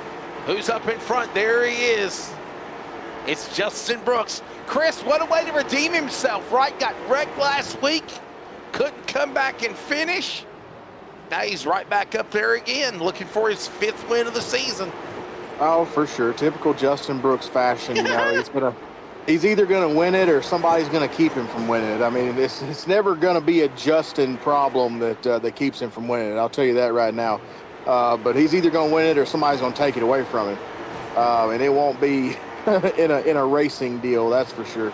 who's up in front? There he is. It's Justin Brooks. Chris, what a way to redeem himself, right? Got wrecked last week. Couldn't come back and finish. Now he's right back up there again, looking for his 5th win of the season. Oh, for sure. Typical Justin Brooks fashion. He's either going to win it or somebody's going to keep him from winning it. I mean, it's never going to be a Justin problem that keeps him from winning it. I'll tell you that right now. But he's either going to win it or somebody's going to take it away from him. And it won't be in a racing deal, that's for sure.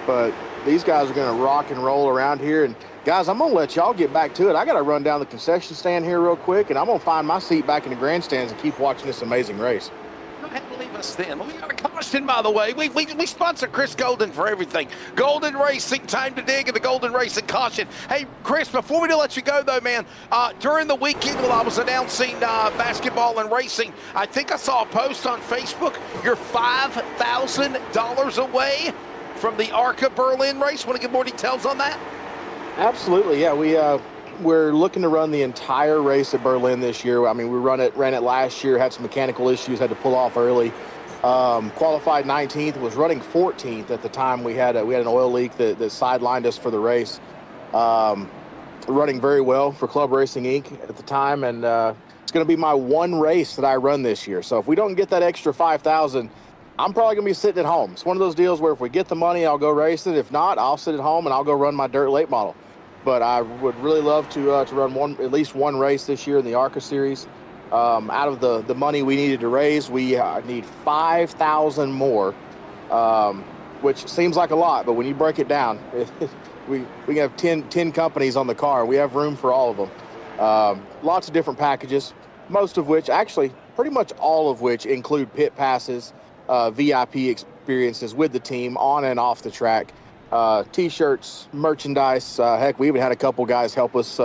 But these guys are going to rock and roll around here. And guys, I'm going to let y'all get back to it. I got to run down the concession stand here real quick, and I'm going to find my seat back in the grandstands and keep watching this amazing race. Go ahead and leave us then. We got a caution, by the way. We sponsor Chris Golden for everything. Golden Racing, time to dig, and the Golden Racing caution. Hey, Chris, before we do let you go, though, man, during the weekend while I was announcing basketball and racing, I think I saw a post on Facebook. You're $5,000 away from the ARCA Berlin race. Want to get more details on that? Absolutely, yeah. We're looking to run the entire race at Berlin this year. I mean, we ran it last year, had some mechanical issues, had to pull off early. Qualified 19th, was running 14th at the time. We had an oil leak that sidelined us for the race. running very well for Club Racing Inc. at the time, and it's going to be my one race that I run this year. So if we don't get that extra 5,000, I'm probably going to be sitting at home. It's one of those deals where if we get the money, I'll go race it. If not, I'll sit at home and I'll go run my dirt late model. But I would really love to run at least one race this year in the ARCA series. Out of the money we needed to raise, we need 5,000 more, which seems like a lot, but when you break it down, we have 10 companies on the car. We have room for all of them. Lots of different packages, most of which, actually pretty much all of which, include pit passes, VIP experiences with the team on and off the track, T-shirts, merchandise. Heck, we even had a couple guys help us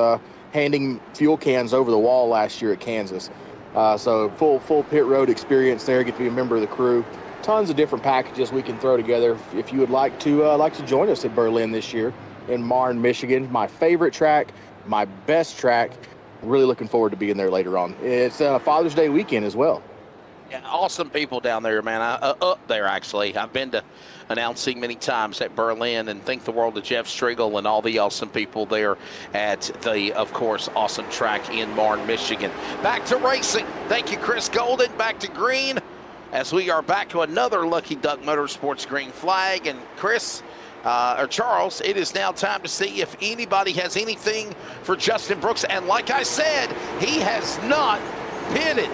handing fuel cans over the wall last year at Kansas. So full pit road experience there. Get to be a member of the crew. Tons of different packages we can throw together if you would like to join us at Berlin this year in Marne, Michigan. My favorite track, my best track. Really looking forward to being there later on. It's Father's Day weekend as well. Yeah, awesome people down there, man. Up there, actually. I've been to announcing many times at Berlin, and thank the world of Jeff Striegel and all the awesome people there at the, of course, awesome track in Marne, Michigan. Back to racing. Thank you, Chris Golden. Back to green as we are back to another Lucky Duck Motorsports green flag. And Chris, or Charles, it is now time to see if anybody has anything for Justin Brooks. And like I said, he has not pitted.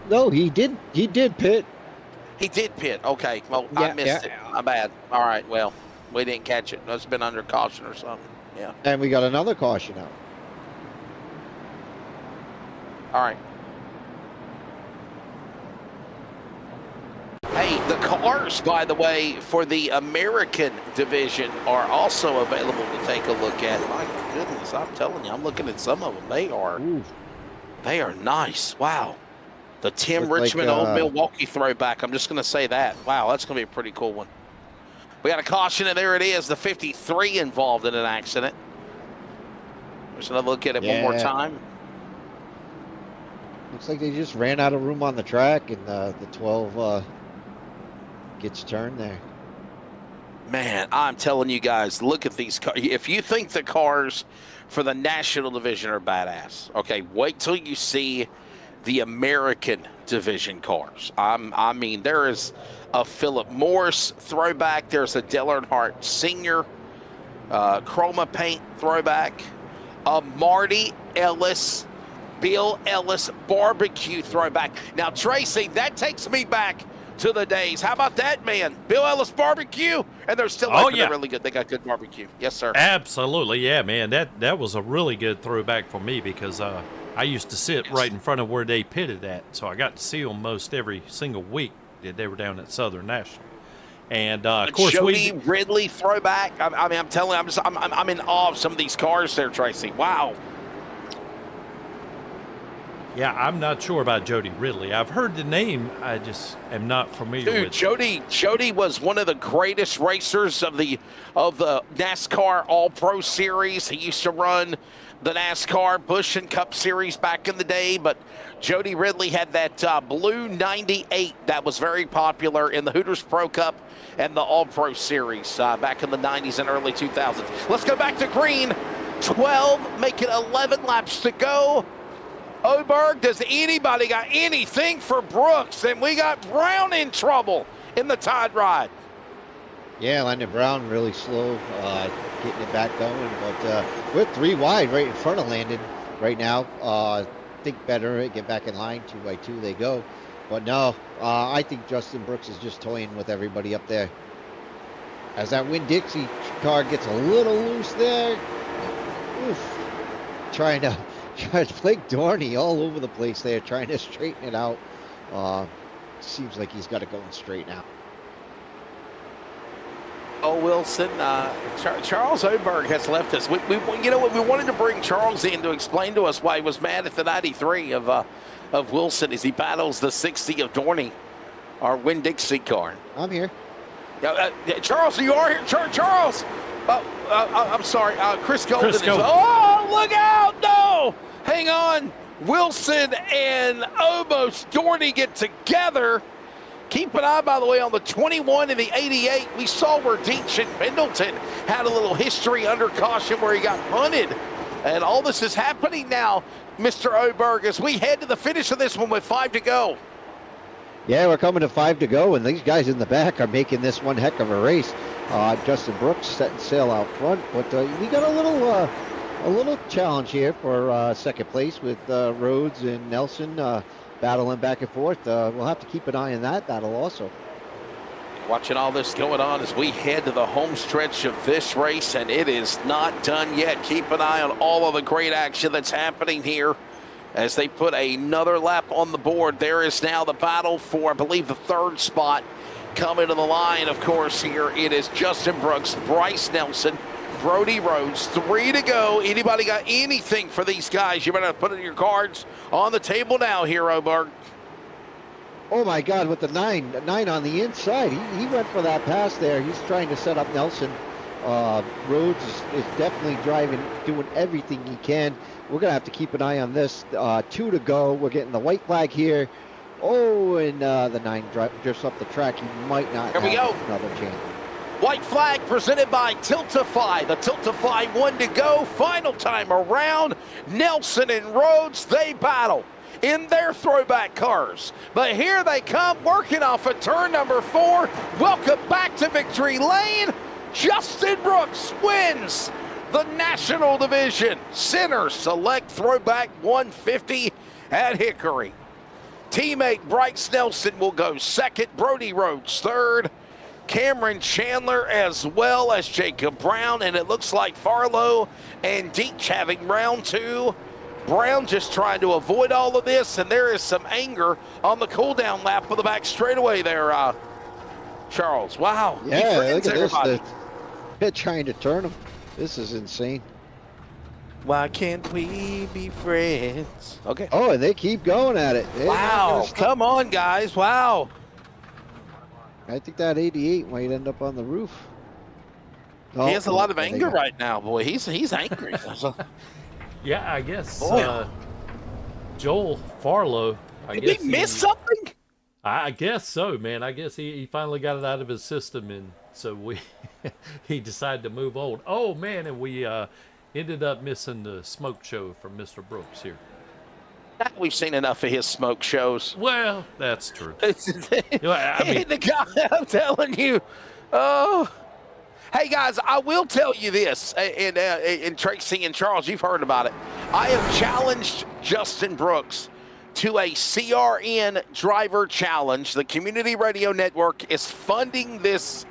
No, he did pit. He did pit. Okay. Well, Yeah, I missed it. My bad. All right. Well, we didn't catch it. It's been under caution or something. Yeah. And we got another caution out. All right. Hey, the cars, by the way, for the American division are also available to take a look at. My goodness, I'm telling you, I'm looking at some of them. They are nice. Wow. The Tim Looks Richmond like, Old Milwaukee throwback. I'm just going to say that. Wow, that's going to be a pretty cool one. We got a caution, and there it is. The 53 involved in an accident. There's another look at it one more time. Looks like they just ran out of room on the track, and the 12 gets turned there. Man, I'm telling you guys, look at these cars. If you think the cars for the national division are badass, okay, wait till you see the American division cars. I mean, there is a Philip Morris throwback. There's a Dale Earnhardt Sr. Chroma paint throwback. A Marty Ellis, Bill Ellis barbecue throwback. Now, Tracy, that takes me back to the days. How about that, man? Bill Ellis barbecue, and they're still they're really good. They got good barbecue. Yes, sir. Absolutely, yeah, man. That was a really good throwback for me because I used to sit right in front of where they pitted at, so I got to see them most every single week that they were down at Southern National. And of course, Jody Ridley throwback. I mean, I'm telling you, I'm in awe of some of these cars there, Tracy. Wow. Yeah, I'm not sure about Jody Ridley. I've heard the name. I just am not familiar with. Jody was one of the greatest racers of the NASCAR All-Pro Series. He used to run the NASCAR Busch and Cup Series back in the day, but Jody Ridley had that blue 98 that was very popular in the Hooters Pro Cup and the All-Pro Series back in the 90s and early 2000s. Let's go back to green. 12, make it 11 laps to go. Oberg, does anybody got anything for Brooks? And we got Brown in trouble in the Tide Ride. Yeah, Landon Brown really slow getting it back going, but we're 3 wide right in front of Landon right now. Think better, get back in line, 2 by 2 they go. But no, I think Justin Brooks is just toying with everybody up there. As that Winn-Dixie car gets a little loose there, trying to Blake Dorney all over the place there, trying to straighten it out. Seems like he's got it going straight now. Oh, Wilson, Charles Oberg has left us. You know what? We wanted to bring Charles in to explain to us why he was mad at the 93 of Wilson as he battles the 60 of Dorney, our Winn-Dixie car. I'm here. Charles, you are here. Charles. I'm sorry. Chris Golden is. Oh, look out! No, hang on. Wilson and almost Dorney get together, Keep an eye, by the way, on the 21 and the 88. We saw where Deitch and Pendleton had a little history under caution where he got punted. And all this is happening now, Mr. Oberg, as we head to the finish of this one with 5 to go. Yeah, we're coming to 5 to go, and these guys in the back are making this one heck of a race. Justin Brooks setting sail out front, but we got a little challenge here for second place with Rhodes and Nelson battling back and forth. We'll have to keep an eye on that battle also. Watching all this going on as we head to the home stretch of this race, and it is not done yet. Keep an eye on all of the great action that's happening here as they put another lap on the board. There is now the battle for, I believe, the 3rd spot coming to the line. Of course, here it is Justin Brooks, Bryce Nelson, Brody Rhodes, 3 to go. Anybody got anything for these guys? You better put your cards on the table now here, Oberg. Oh my God, with the nine on the inside. He went for that pass there. He's trying to set up Nelson. Rhodes is definitely driving, doing everything he can. We're going to have to keep an eye on this. 2 to go. We're getting the white flag here. Oh, and the 9 drifts up the track. He might not Here we go. have another chance. White flag presented by Tiltify. The Tiltify 1 to go. Final time around. Nelson and Rhodes, they battle in their throwback cars. But here they come, working off of turn number 4. Welcome back to victory lane. Justin Brooks wins the National Division Center Select Throwback 150 at Hickory. Teammate Bryce Nelson will go 2nd. Brody Rhodes 3rd. Cameron Chandler as well as Jacob Brown. And it looks like Farlow and Deitch having round 2. Brown just trying to avoid all of this, and there is some anger on the cool-down lap of the back straightaway there, Charles. Wow. Yeah, look at everybody. this. They're trying to turn him. This is insane. Why can't we be friends? Okay. Oh, and they keep going at it. They're not Wow. gonna stop. Come on, guys. Wow. I think that 88 might end up on the roof. Oh, He has a lot of they anger got- right now, boy. He's angry. Yeah, I guess Boy. Joel Farlow. Did we miss something? I guess so, man. I guess he finally got it out of his system, and so he decided to move on. Oh man, and we ended up missing the smoke show from Mr. Brooks here. We've seen enough of his smoke shows. Well, that's true. I mean- the guy, I'm telling you. Oh. Hey, guys, I will tell you this, and Tracy and Charles, you've heard about it. I have challenged Justin Brooks to a CRN driver challenge. The Community Radio Network is funding this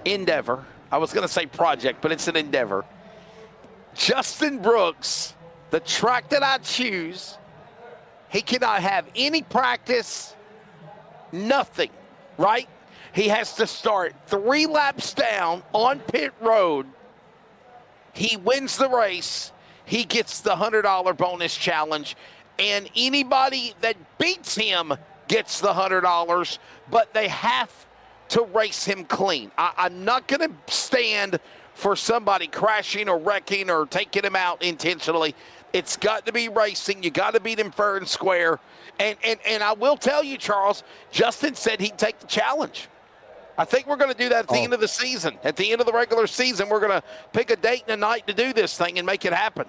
endeavor. I was going to say project, but it's an endeavor. Justin Brooks, the track that I choose, he cannot have any practice, nothing, right? He has to start 3 laps down on pit road. He wins the race. He gets the $100 bonus challenge. And anybody that beats him gets the $100, but they have to race him clean. I'm not going to stand for somebody crashing or wrecking or taking him out intentionally. It's got to be racing. You got to beat him fair and square. And I will tell you, Charles, Justin said he'd take the challenge. I think we're going to do that at the end of the season. At the end of the regular season, we're going to pick a date and a night to do this thing and make it happen.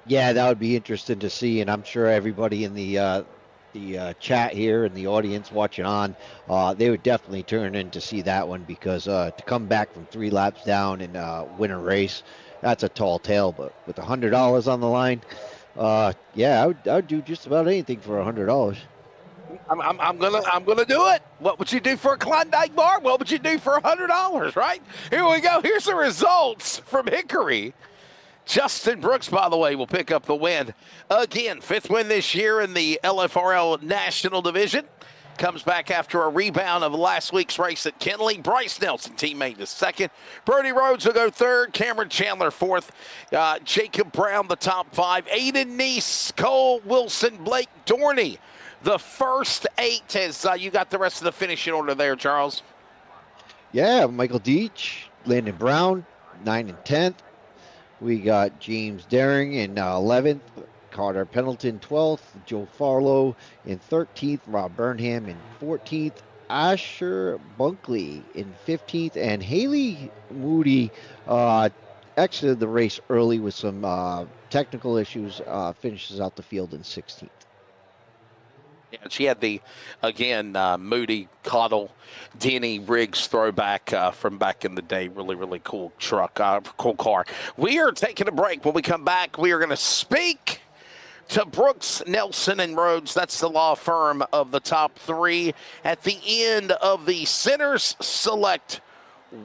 Yeah, that would be interesting to see, and I'm sure everybody in the chat here and the audience watching on, they would definitely turn in to see that one because to come back from 3 laps down and win a race, that's a tall tale. But with $100 on the line, yeah, I would do just about anything for $100. I'm gonna do it. What would you do for a Klondike bar? What would you do for $100? Right? Here we go. Here's the results from Hickory. Justin Brooks, by the way, will pick up the win again. 5th win this year in the LFRL National Division. Comes back after a rebound of last week's race at Kenley. Bryce Nelson, teammate, is 2nd. Brody Rhodes will go 3rd. Cameron Chandler 4th. Jacob Brown, the top 5. Aiden Neese, Cole Wilson, Blake Dorney. The first 8 as you got the rest of the finishing order there, Charles. Yeah, Michael Deitch, Landon Brown, 9 and 10th. We got James Daring in 11th, Carter Pendleton 12th, Joe Farlow in 13th, Rob Burnham in 14th, Asher Bunkley in 15th, and Haley Moody uh, exited the race early with some technical issues. Finishes out the field in 16th. Yeah, she had the, again, Moody Cottle, Denny Riggs throwback from back in the day. Really, really cool truck, cool car. We are taking a break. When we come back, we are going to speak to Brooks, Nelson, and Rhodes. That's the law firm of the top three at the end of the Centers Select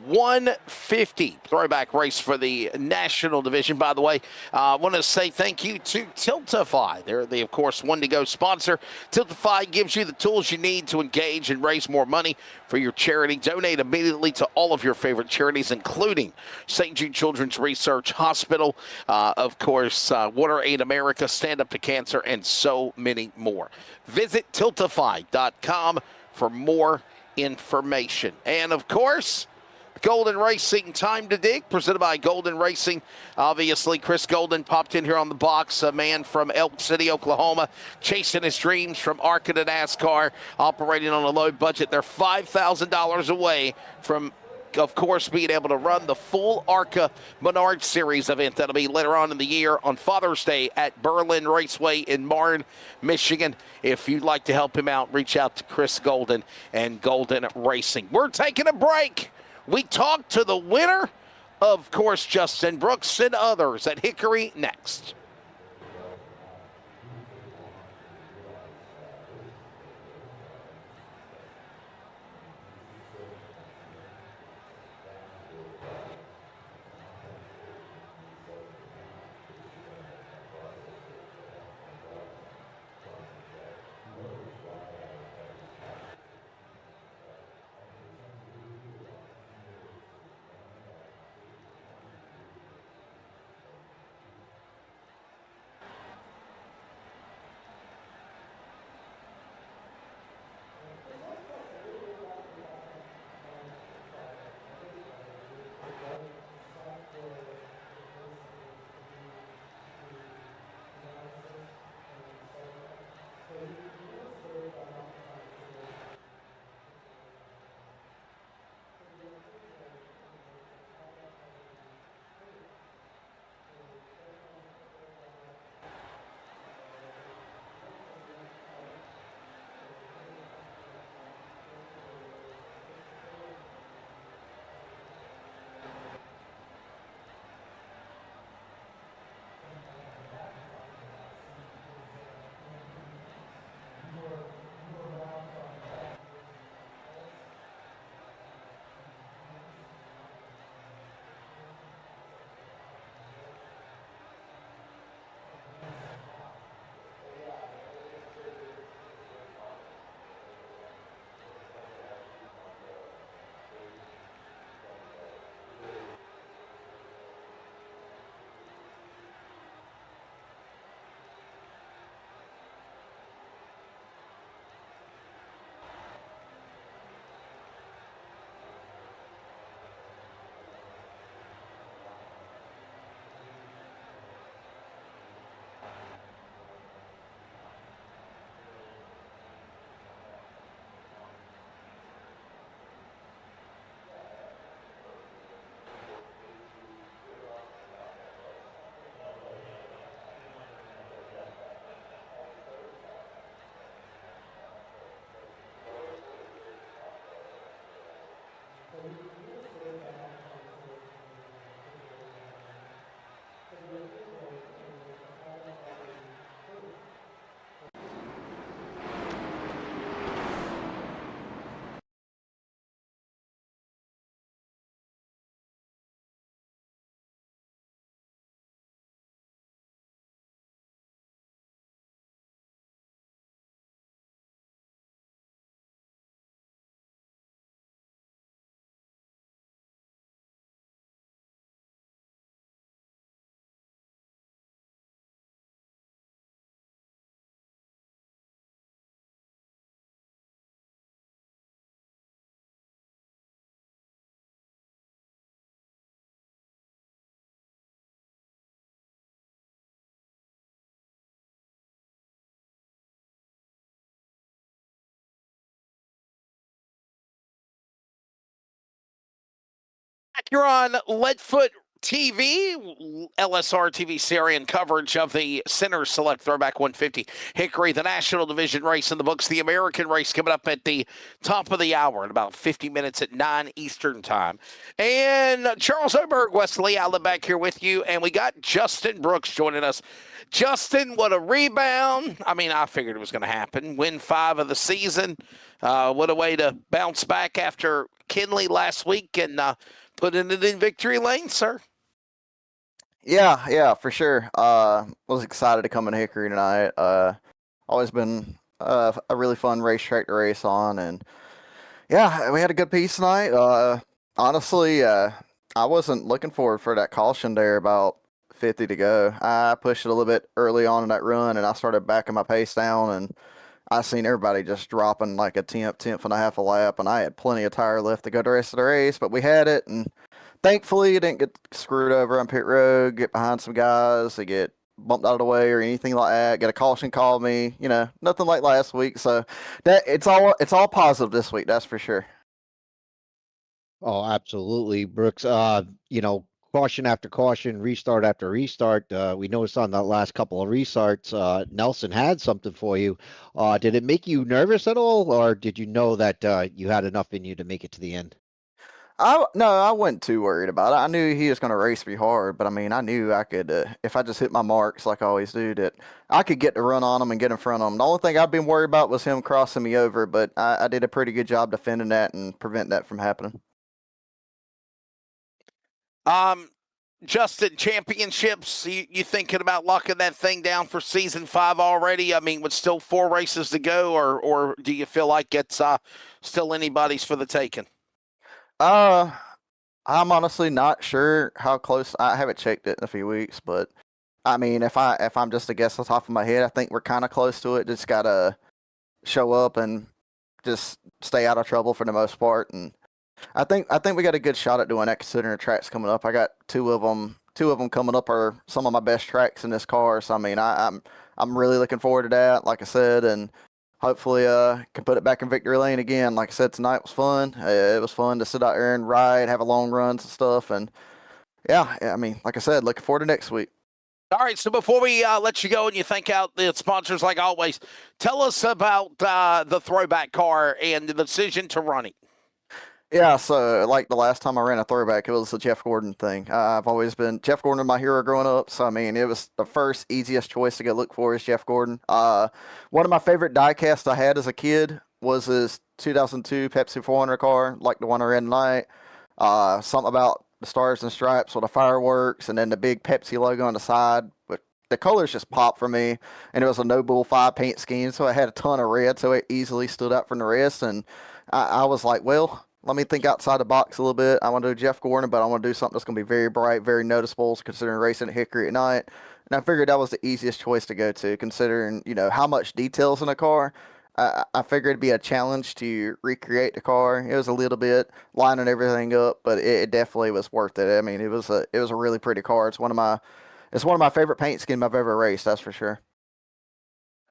150 throwback race for the national division. By the way, I want to say thank you to Tiltify. They're the, of course, one to go sponsor. Tiltify gives you the tools you need to engage and raise more money for your charity. Donate immediately to all of your favorite charities, including St. Jude Children's Research Hospital, of course, Water Aid America, Stand Up to Cancer, and so many more. Visit Tiltify.com for more information. And, of course, Golden Racing Time to Dig, presented by Golden Racing. Obviously, Chris Golden popped in here on the box, a man from Elk City, Oklahoma, chasing his dreams from ARCA to NASCAR, operating on a low budget. They're $5,000 away from, of course, being able to run the full ARCA Menard Series event. That'll be later on in the year on Father's Day at Berlin Raceway in Marne, Michigan. If you'd like to help him out, reach out to Chris Golden and Golden Racing. We're taking a break. We talk to the winner, of course, Justin Brooks and others at Hickory next. You're on Leadfoot TV, LSR TV Syrian coverage of the Center Select Throwback 150 Hickory, the National Division race in the books, the American race coming up at the top of the hour in about 50 minutes at 9 Eastern time. And Charles Oberg, Wesley Allen back here with you, and we got Justin Brooks joining us. Justin, what a rebound. I mean, I figured it was going to happen. Win 5 of the season. What a way to bounce back after Kinley last week and putting it in victory lane, sir. Yeah, for sure. Was excited to come in Hickory tonight. Always been a really fun racetrack to race on, and yeah, we had a good piece tonight. Honestly, I wasn't looking forward for that caution there about 50 to go. I pushed it a little bit early on in that run, and I started backing my pace down, and I seen everybody just dropping like a tenth and a half a lap, and I had plenty of tire left to go the rest of the race, but we had it, and thankfully, it didn't get screwed over on pit road, get behind some guys, they get bumped out of the way or anything like that, get a caution call me, nothing like last week. So that it's all positive this week, that's for sure. Oh, absolutely, Brooks. Caution after caution, restart after restart. We noticed on the last couple of restarts, Nelson had something for you. Did it make you nervous at all, or did you know that you had enough in you to make it to the end? No, I wasn't too worried about it. I knew he was going to race me hard, but I mean, I knew I could, if I just hit my marks like I always do, that I could get to run on him and get in front of him. The only thing I've been worried about was him crossing me over, but I did a pretty good job defending that and prevent that from happening. Justin, championships, you thinking about locking that thing down for season 5 already? I mean, with still 4 races to go, or do you feel like it's still anybody's for the taking? I'm honestly not sure how close. I haven't checked it in a few weeks, but I mean, if I'm just to guess off the top of my head, I think we're kind of close to it. Just gotta show up and just stay out of trouble for the most part, and I think we got a good shot at doing that considering the tracks coming up. I got two of them coming up are some of my best tracks in this car. So I mean, I'm really looking forward to that. Like I said, and hopefully can put it back in victory lane again. Like I said, tonight was fun. It was fun to sit out there and ride, have a long runs and stuff. And yeah, I mean, like I said, looking forward to next week. All right, so before we let you go and you thank out the sponsors like always, tell us about the throwback car and the decision to run it. Yeah, so like the last time I ran a throwback, it was the Jeff Gordon thing. I've always been Jeff Gordon, my hero growing up. So I mean, it was the first easiest choice to go look for is Jeff Gordon. One of my favorite diecasts I had as a kid was his 2002 Pepsi 400 car, like the one I ran tonight. Something about the stars and stripes with the fireworks, and then the big Pepsi logo on the side. But the colors just popped for me, and it was a No Bull 5 paint scheme, so it had a ton of red, so it easily stood out from the rest. And I was like, well, let me think outside the box a little bit. I want to do Jeff Gordon, but I want to do something that's going to be very bright, very noticeable, considering racing at Hickory at night. And I figured that was the easiest choice to go to, considering, how much details in a car. I figured it'd be a challenge to recreate the car. It was a little bit lining everything up, but it definitely was worth it. I mean, it was a really pretty car. It's one of my favorite paint scheme I've ever raced. That's for sure.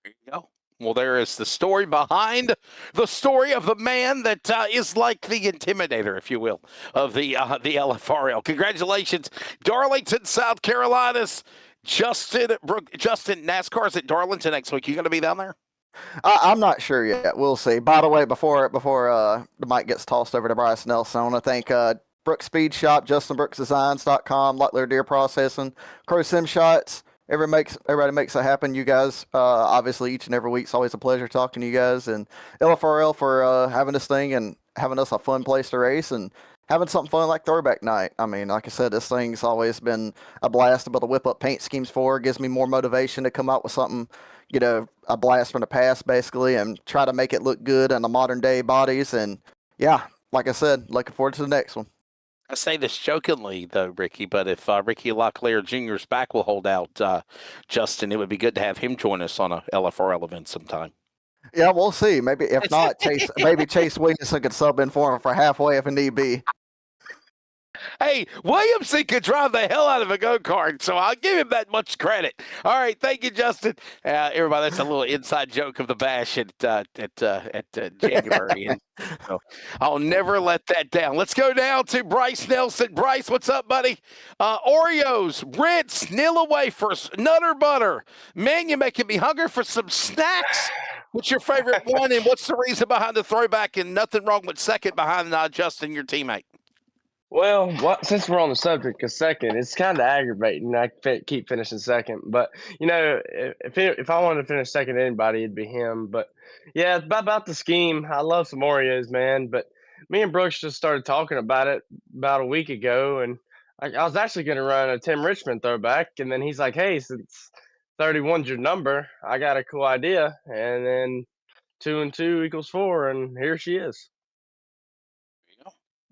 There you go. Well, there is the story behind the story of the man that is like the intimidator, if you will, of the LFRL. Congratulations, Darlington, South Carolina's Justin NASCAR's at Darlington next week. You going to be down there? I'm not sure yet. We'll see. By the way, before the mic gets tossed over to Bryce Nelson, I want to thank Brooks Speed Shop, JustinBrooksDesigns.com, Lightler Deer Processing, Crow Sim Shots. Everybody makes it happen. You guys, obviously, each and every week, it's always a pleasure talking to you guys. And LFRL for having this thing and having us a fun place to race and having something fun like throwback night. I mean, like I said, this thing's always been a blast to be able to whip up paint schemes for. It gives me more motivation to come out with something, a blast from the past, basically, and try to make it look good in the modern day bodies. And yeah, like I said, looking forward to the next one. I say this jokingly, though, Ricky, but if Ricky Locklear Jr.'s back will hold out, Justin, it would be good to have him join us on a LFRL event sometime. Yeah, we'll see. Maybe if not, Chase Williamson could sub in for him for halfway if need be. Hey, Williamson could drive the hell out of a go-kart, so I'll give him that much credit. All right, thank you, Justin. Everybody, that's a little inside joke of the bash at January, and so I'll never let that down. Let's go down to Bryce Nelson. Bryce, what's up, buddy? Oreos, Ritz, Nilla wafers, Nutter Butter. Man, you're making me hungry for some snacks. What's your favorite one, and what's the reason behind the throwback? And nothing wrong with second behind Justin, your teammate. Well, since we're on the subject of second, it's kind of aggravating. I keep finishing second, but if I wanted to finish second to anybody, it'd be him. But yeah, it's about the scheme. I love some Oreos, man. But me and Brooks just started talking about it about a week ago, and I was actually going to run a Tim Richmond throwback, and then he's like, "Hey, since 31's your number, I got a cool idea." And then 2 and 2 equals 4, and here she is.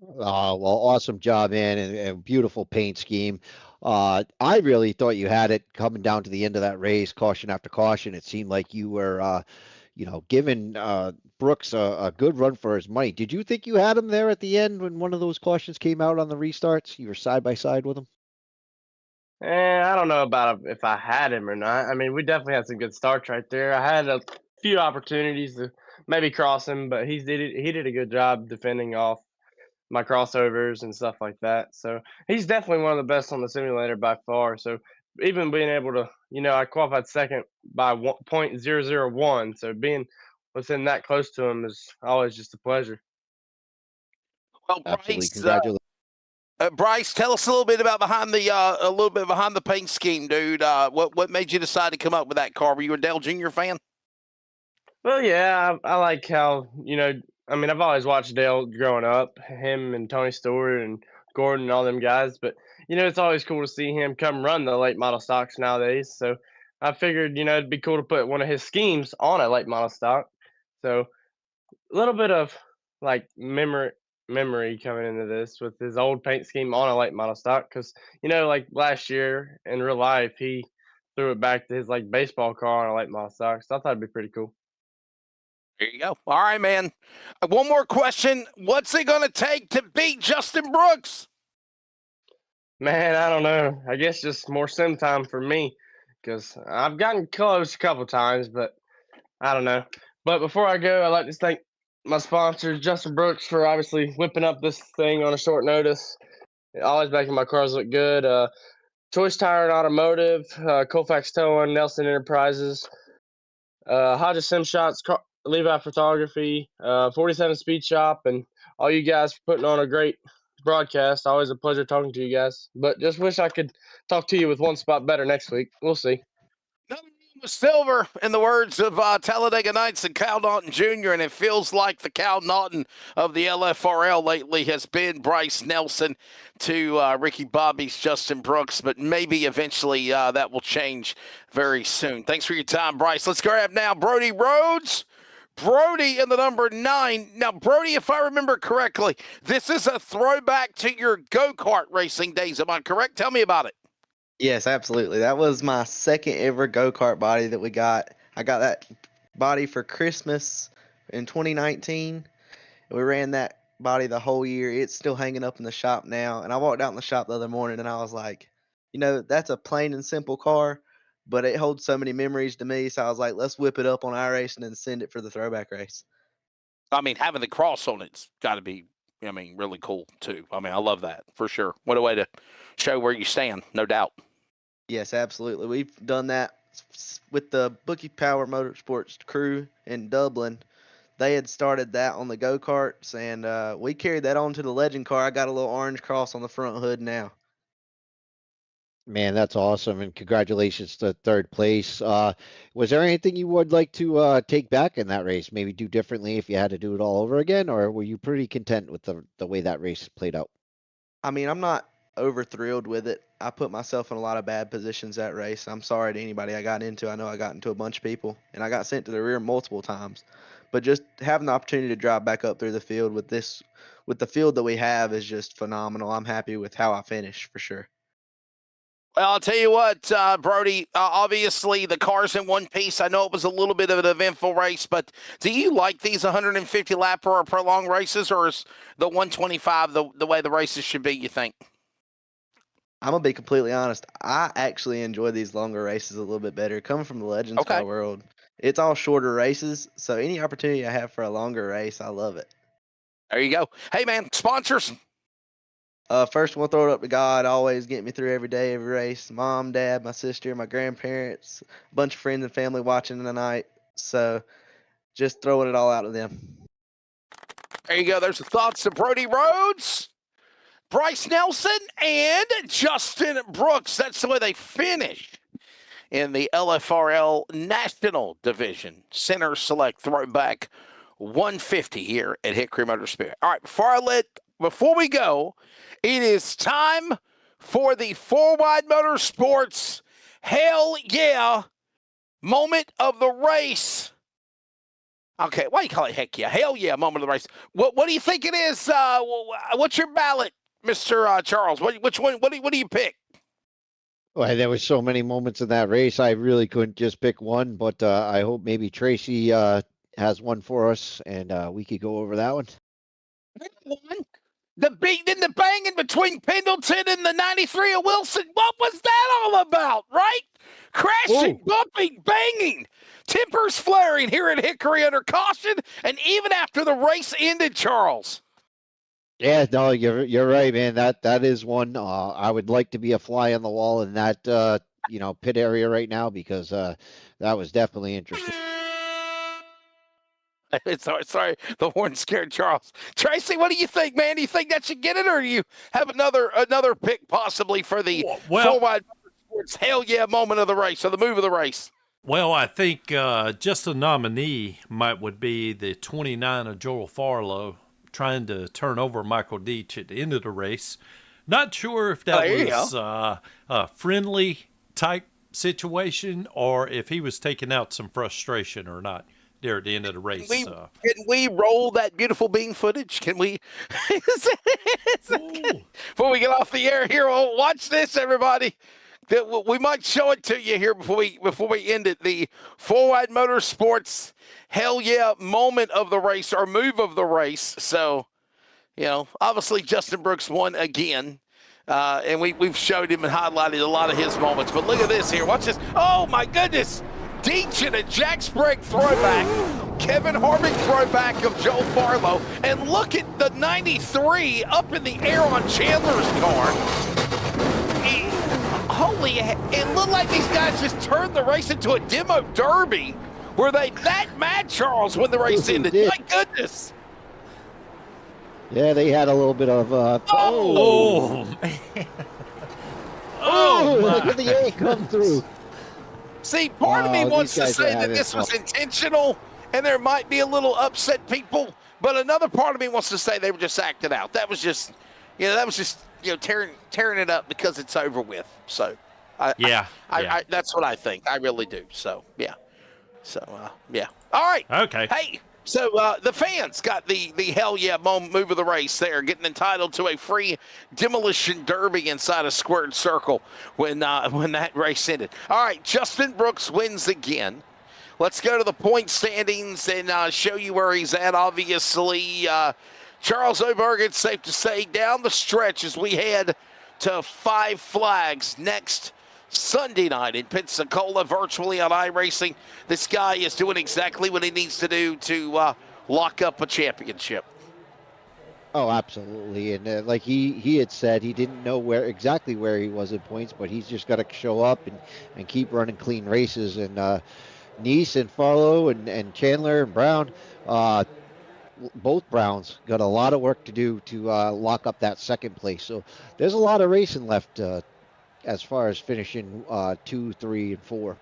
Well, awesome job, man, and beautiful paint scheme. I really thought you had it coming down to the end of that race, caution after caution. It seemed like you were, giving Brooks a good run for his money. Did you think you had him there at the end when one of those cautions came out on the restarts? You were side by side with him? I don't know about if I had him or not. I mean, we definitely had some good starts right there. I had a few opportunities to maybe cross him, but he did a good job defending off my crossovers and stuff like that. So he's definitely one of the best on the simulator by far. So even being able to, I qualified second by 0.001. So being within that close to him is always just a pleasure. Well, Absolutely. Bryce, Congratulations. Bryce, tell us a little bit about behind the paint scheme, dude. What made you decide to come up with that car? Were you a Dale Jr. fan? Well, yeah, I like how, I mean, I've always watched Dale growing up, him and Tony Stewart and Gordon and all them guys, but, it's always cool to see him come run the late model stocks nowadays. So I figured, it'd be cool to put one of his schemes on a late model stock. So a little bit of like memory coming into this with his old paint scheme on a late model stock because, like last year in real life, he threw it back to his like baseball car on a late model stock. So I thought it'd be pretty cool. There you go. All right, man. One more question. What's it going to take to beat Justin Brooks? Man, I don't know. I guess just more sim time for me because I've gotten close a couple times, but I don't know. But before I go, I'd like to thank my sponsor, Justin Brooks, for obviously whipping up this thing on a short notice. Always making my cars look good. Choice Tire and Automotive, Colfax Towing, Nelson Enterprises, Hodges Sim Shots, Levi Photography, 47 Speed Shop, and all you guys for putting on a great broadcast. Always a pleasure talking to you guys. But just wish I could talk to you with one spot better next week. We'll see. Nothing wrong with silver, in the words of Talladega Nights and Cal Naughton Jr., and it feels like the Cal Naughton of the LFRL lately has been Bryce Nelson to Ricky Bobby's Justin Brooks, but maybe eventually that will change very soon. Thanks for your time, Bryce. Let's grab now Brody Rhodes. Brody in the number 9. Now, Brody, if I remember correctly, this is a throwback to your go-kart racing days. Am I correct? Tell me about it. Yes, absolutely. That was my second ever go-kart body that we got. I got that body for Christmas in 2019. We ran that body the whole year. It's still hanging up in the shop now. And I walked out in the shop the other morning and I was like, that's a plain and simple car, but it holds so many memories to me. So I was like, let's whip it up on iRace and then send it for the throwback race. I mean, having the cross on it's got to be, really cool too. I mean, I love that for sure. What a way to show where you stand, no doubt. Yes, absolutely. We've done that with the Bookie Power Motorsports crew in Dublin. They had started that on the go-karts, and we carried that on to the legend car. I got a little orange cross on the front hood now. Man, that's awesome, and congratulations to third place. Was there anything you would like to take back in that race? Maybe do differently if you had to do it all over again, or were you pretty content with the way that race played out? I mean, I'm not over thrilled with it. I put myself in a lot of bad positions that race. I'm sorry to anybody I got into. I know I got into a bunch of people, and I got sent to the rear multiple times. But just having the opportunity to drive back up through the field with the field that we have is just phenomenal. I'm happy with how I finished for sure. Well, I'll tell you what, Brody, obviously the car's in one piece. I know it was a little bit of an eventful race, but do you like these 150 lap or prolonged races, or is the 125 the way the races should be, you think? I'm gonna be completely honest. I actually enjoy these longer races a little bit better. Coming from the Legends Okay. car world, it's all shorter races, so any opportunity I have for a longer race, I love it. There you go. Hey, man, sponsors. First, we'll throw it up to God. Always get me through every day, every race. Mom, dad, my sister, my grandparents, a bunch of friends and family watching tonight. So, just throwing it all out to them. There you go. There's the thoughts of Brody Rhodes, Bryce Nelson, and Justin Brooks. That's the way they finish in the LFRL National Division Center Select Throwback 150 here at Hickory Motorsport. All right, before we go, it is time for the 4Wide Motorsports Hell Yeah moment of the race. Okay, why do you call it heck yeah? Hell yeah moment of the race. What do you think it is? What's your ballot, Mr. Charles? Which one? What do you pick? Well, there was so many moments in that race. I really couldn't just pick one, but I hope maybe Tracy has one for us, and we could go over that one. One. The beating, the banging between Pendleton and the 93 of Wilson. What was that all about, right? Crashing, bumping, banging, tempers flaring here at Hickory under caution, and even after the race ended, Charles. Yeah, no, you're right, man. That is one. I would like to be a fly on the wall in that pit area right now, because that was definitely interesting. Sorry, the horn scared Charles. Tracy, what do you think, man? Do you think that should get it, or do you have another pick possibly for the 4Wide Motorsports Hell Yeah moment of the race, or the move of the race? Well, I think just a nominee would be the 29 of Joel Farlow trying to turn over Michael Deach at the end of the race. Not sure if that was a friendly type situation, or if he was taking out some frustration or not there at the end of the race. Can we roll that beautiful bean footage? Can we? Before we get off the air here, watch this, everybody. We might show it to you here before we end it. The 4Wide Motorsports Hell Yeah moment of the race, or move of the race. So, obviously Justin Brooks won again. And we've showed him and highlighted a lot of his moments. But look at this here. Watch this. Oh, my goodness. Deach in a Jack Sprague throwback. Kevin Harvick throwback of Joe Farlow. And look at the 93 up in the air on Chandler's car. It looked like these guys just turned the race into a demo derby. Were they that mad, Charles, when the race ended? My goodness. Yeah, they had a little bit of man. Look at the A come through. See, part of me wants to say that this was intentional and there might be a little upset people, but another part of me wants to say they were just acting out. That was just, tearing it up because it's over with. So, that's what I think. I really do. So, yeah. All right. Okay. Hey, so the fans got the hell yeah move of the race there, getting entitled to a free demolition derby inside a squared circle when that race ended. All right, Justin Brooks wins again. Let's go to the point standings and show you where he's at. Obviously, Charles Oberg, it's safe to say, down the stretch as we head to 5 Flags next Sunday night in Pensacola, virtually on iRacing. This guy is doing exactly what he needs to do to lock up a championship. Oh, absolutely. And like he had said, he didn't know exactly where he was in points, but he's just got to show up and keep running clean races. And Nice and Farlow and Chandler and Brown, both Browns got a lot of work to do to lock up that second place. So there's a lot of racing left as far as finishing 2, 3, and 4.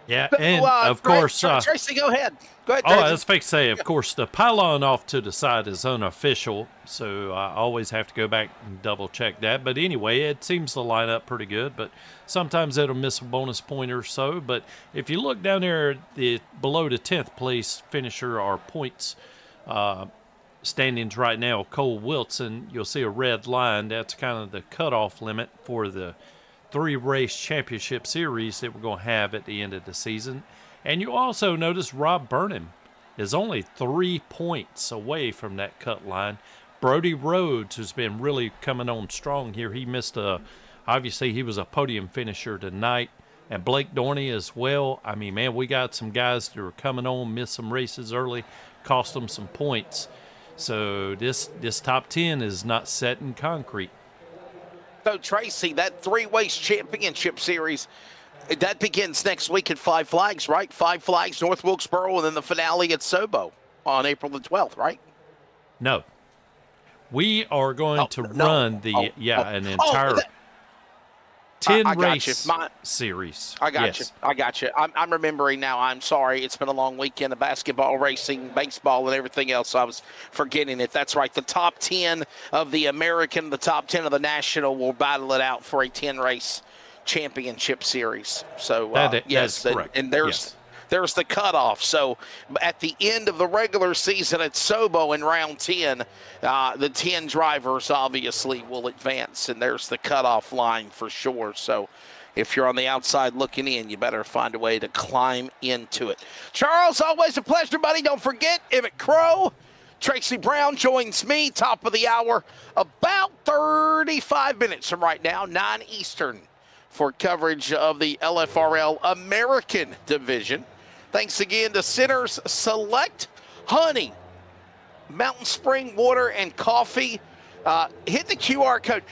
Yeah, and of course, Tracy, go ahead. Go ahead, Tracy. Tracy. I was fixing to say, of course, the pylon off to the side is unofficial, so I always have to go back and double check that. But anyway, it seems to line up pretty good, but sometimes it'll miss a bonus point or so. But if you look down there, below the 10th place finisher are points. standings right now, Cole Wilson, you'll see a red line. That's kind of the cutoff limit for the 3-race championship series that we're going to have at the end of the season. And you also notice Rob Burnham is only 3 points away from that cut line. Brody Rhodes has been really coming on strong here. He missed obviously he was a podium finisher tonight. And Blake Dorney as well. I mean, man, we got some guys that are coming on, missed some races early, cost them some points. So this top 10 is not set in concrete. So, Tracy, that 3-race championship series, that begins next week at Five Flags, right? Five Flags, North Wilkesboro, and then the finale at Sobo on April the 12th, right? No. We are going to run an entire 10-race series. I got you. I'm remembering now. I'm sorry. It's been a long weekend of basketball, racing, baseball, and everything else. So I was forgetting it. That's right. The top 10 of the American, the top 10 of the National will battle it out for a 10-race championship series. So, yes. That's correct. And there's the cutoff. So at the end of the regular season at Sobo in round 10, the 10 drivers obviously will advance, and there's the cutoff line for sure. So if you're on the outside looking in, you better find a way to climb into it. Charles, always a pleasure, buddy. Don't forget, Emmett Crow, Tracy Brown joins me, top of the hour, about 35 minutes from right now, 9 Eastern, for coverage of the LFRL American Division. Thanks again to Sinners Select Honey, Mountain Spring Water, and Coffee. Hit the QR code.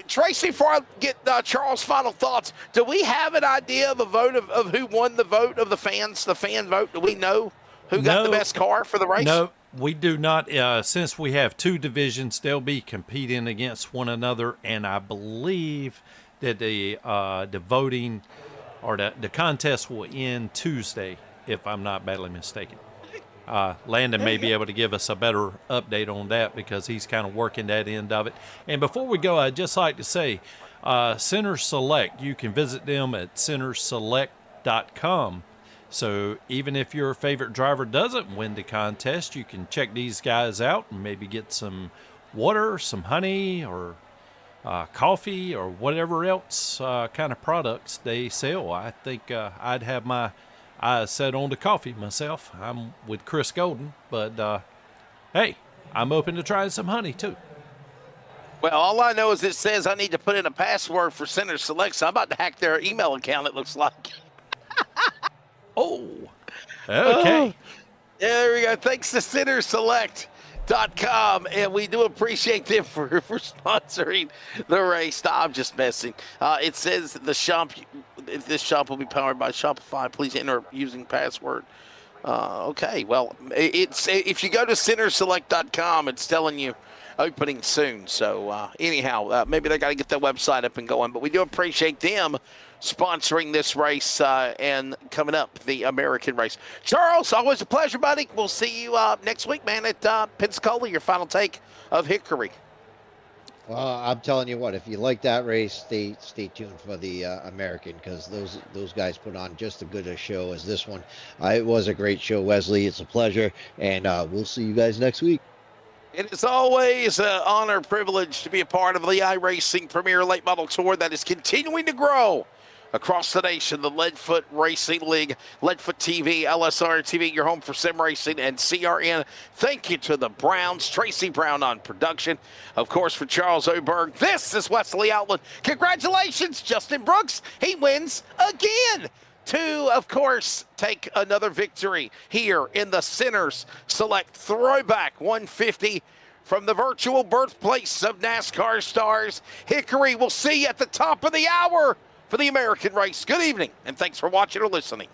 Tracy, before I get Charles' final thoughts, do we have an idea of a vote of who won the vote of the fans, the fan vote? Do we know who got the best car for the race? No, we do not. Since we have 2 divisions, they'll be competing against one another, and I believe that the voting or the contest will end Tuesday, if I'm not badly mistaken. Landon may be able to give us a better update on that because he's kind of working that end of it. And before we go, I'd just like to say, Sinners Select, you can visit them at sinnerselect.com. So even if your favorite driver doesn't win the contest, you can check these guys out and maybe get some water, some honey, or coffee, or whatever else kind of products they sell. I think I'd have my eyes set on the coffee myself. I'm with Chris Golden, but hey, I'm open to trying some honey too. Well, all I know is it says I need to put in a password for Center Select, so I'm about to hack their email account, it looks like. Oh, okay. There we go. Thanks to CenterSelect.com, and we do appreciate them for sponsoring the race. No, I'm just messing. It says this shop will be powered by Shopify. Please enter using password. Okay, well, it's if you go to CenterSelect.com, it's telling you opening soon. So anyhow, maybe they got to get their website up and going. But we do appreciate them sponsoring this race and coming up the American race. Charles, always a pleasure, buddy. We'll see you next week, man, at Pensacola. Your final take of Hickory. Well, I'm telling you what, if you like that race, stay tuned for the American, because those guys put on just as good a show as this one. It was a great show, Wesley. It's a pleasure, and we'll see you guys next week. It is always an honor, privilege to be a part of the iRacing Premier Late Model Tour that is continuing to grow across the nation. The Leadfoot Racing League, Leadfoot TV, LSR TV, your home for sim racing, and CRN. Thank you to the Browns, Tracy Brown on production. Of course, for Charles Oberg, this is Wesley Outland. Congratulations, Justin Brooks. He wins again to, of course, take another victory here in the Sinners Select Throwback 150 from the virtual birthplace of NASCAR stars. Hickory will see you at the top of the hour for the American race. Good evening, and thanks for watching or listening.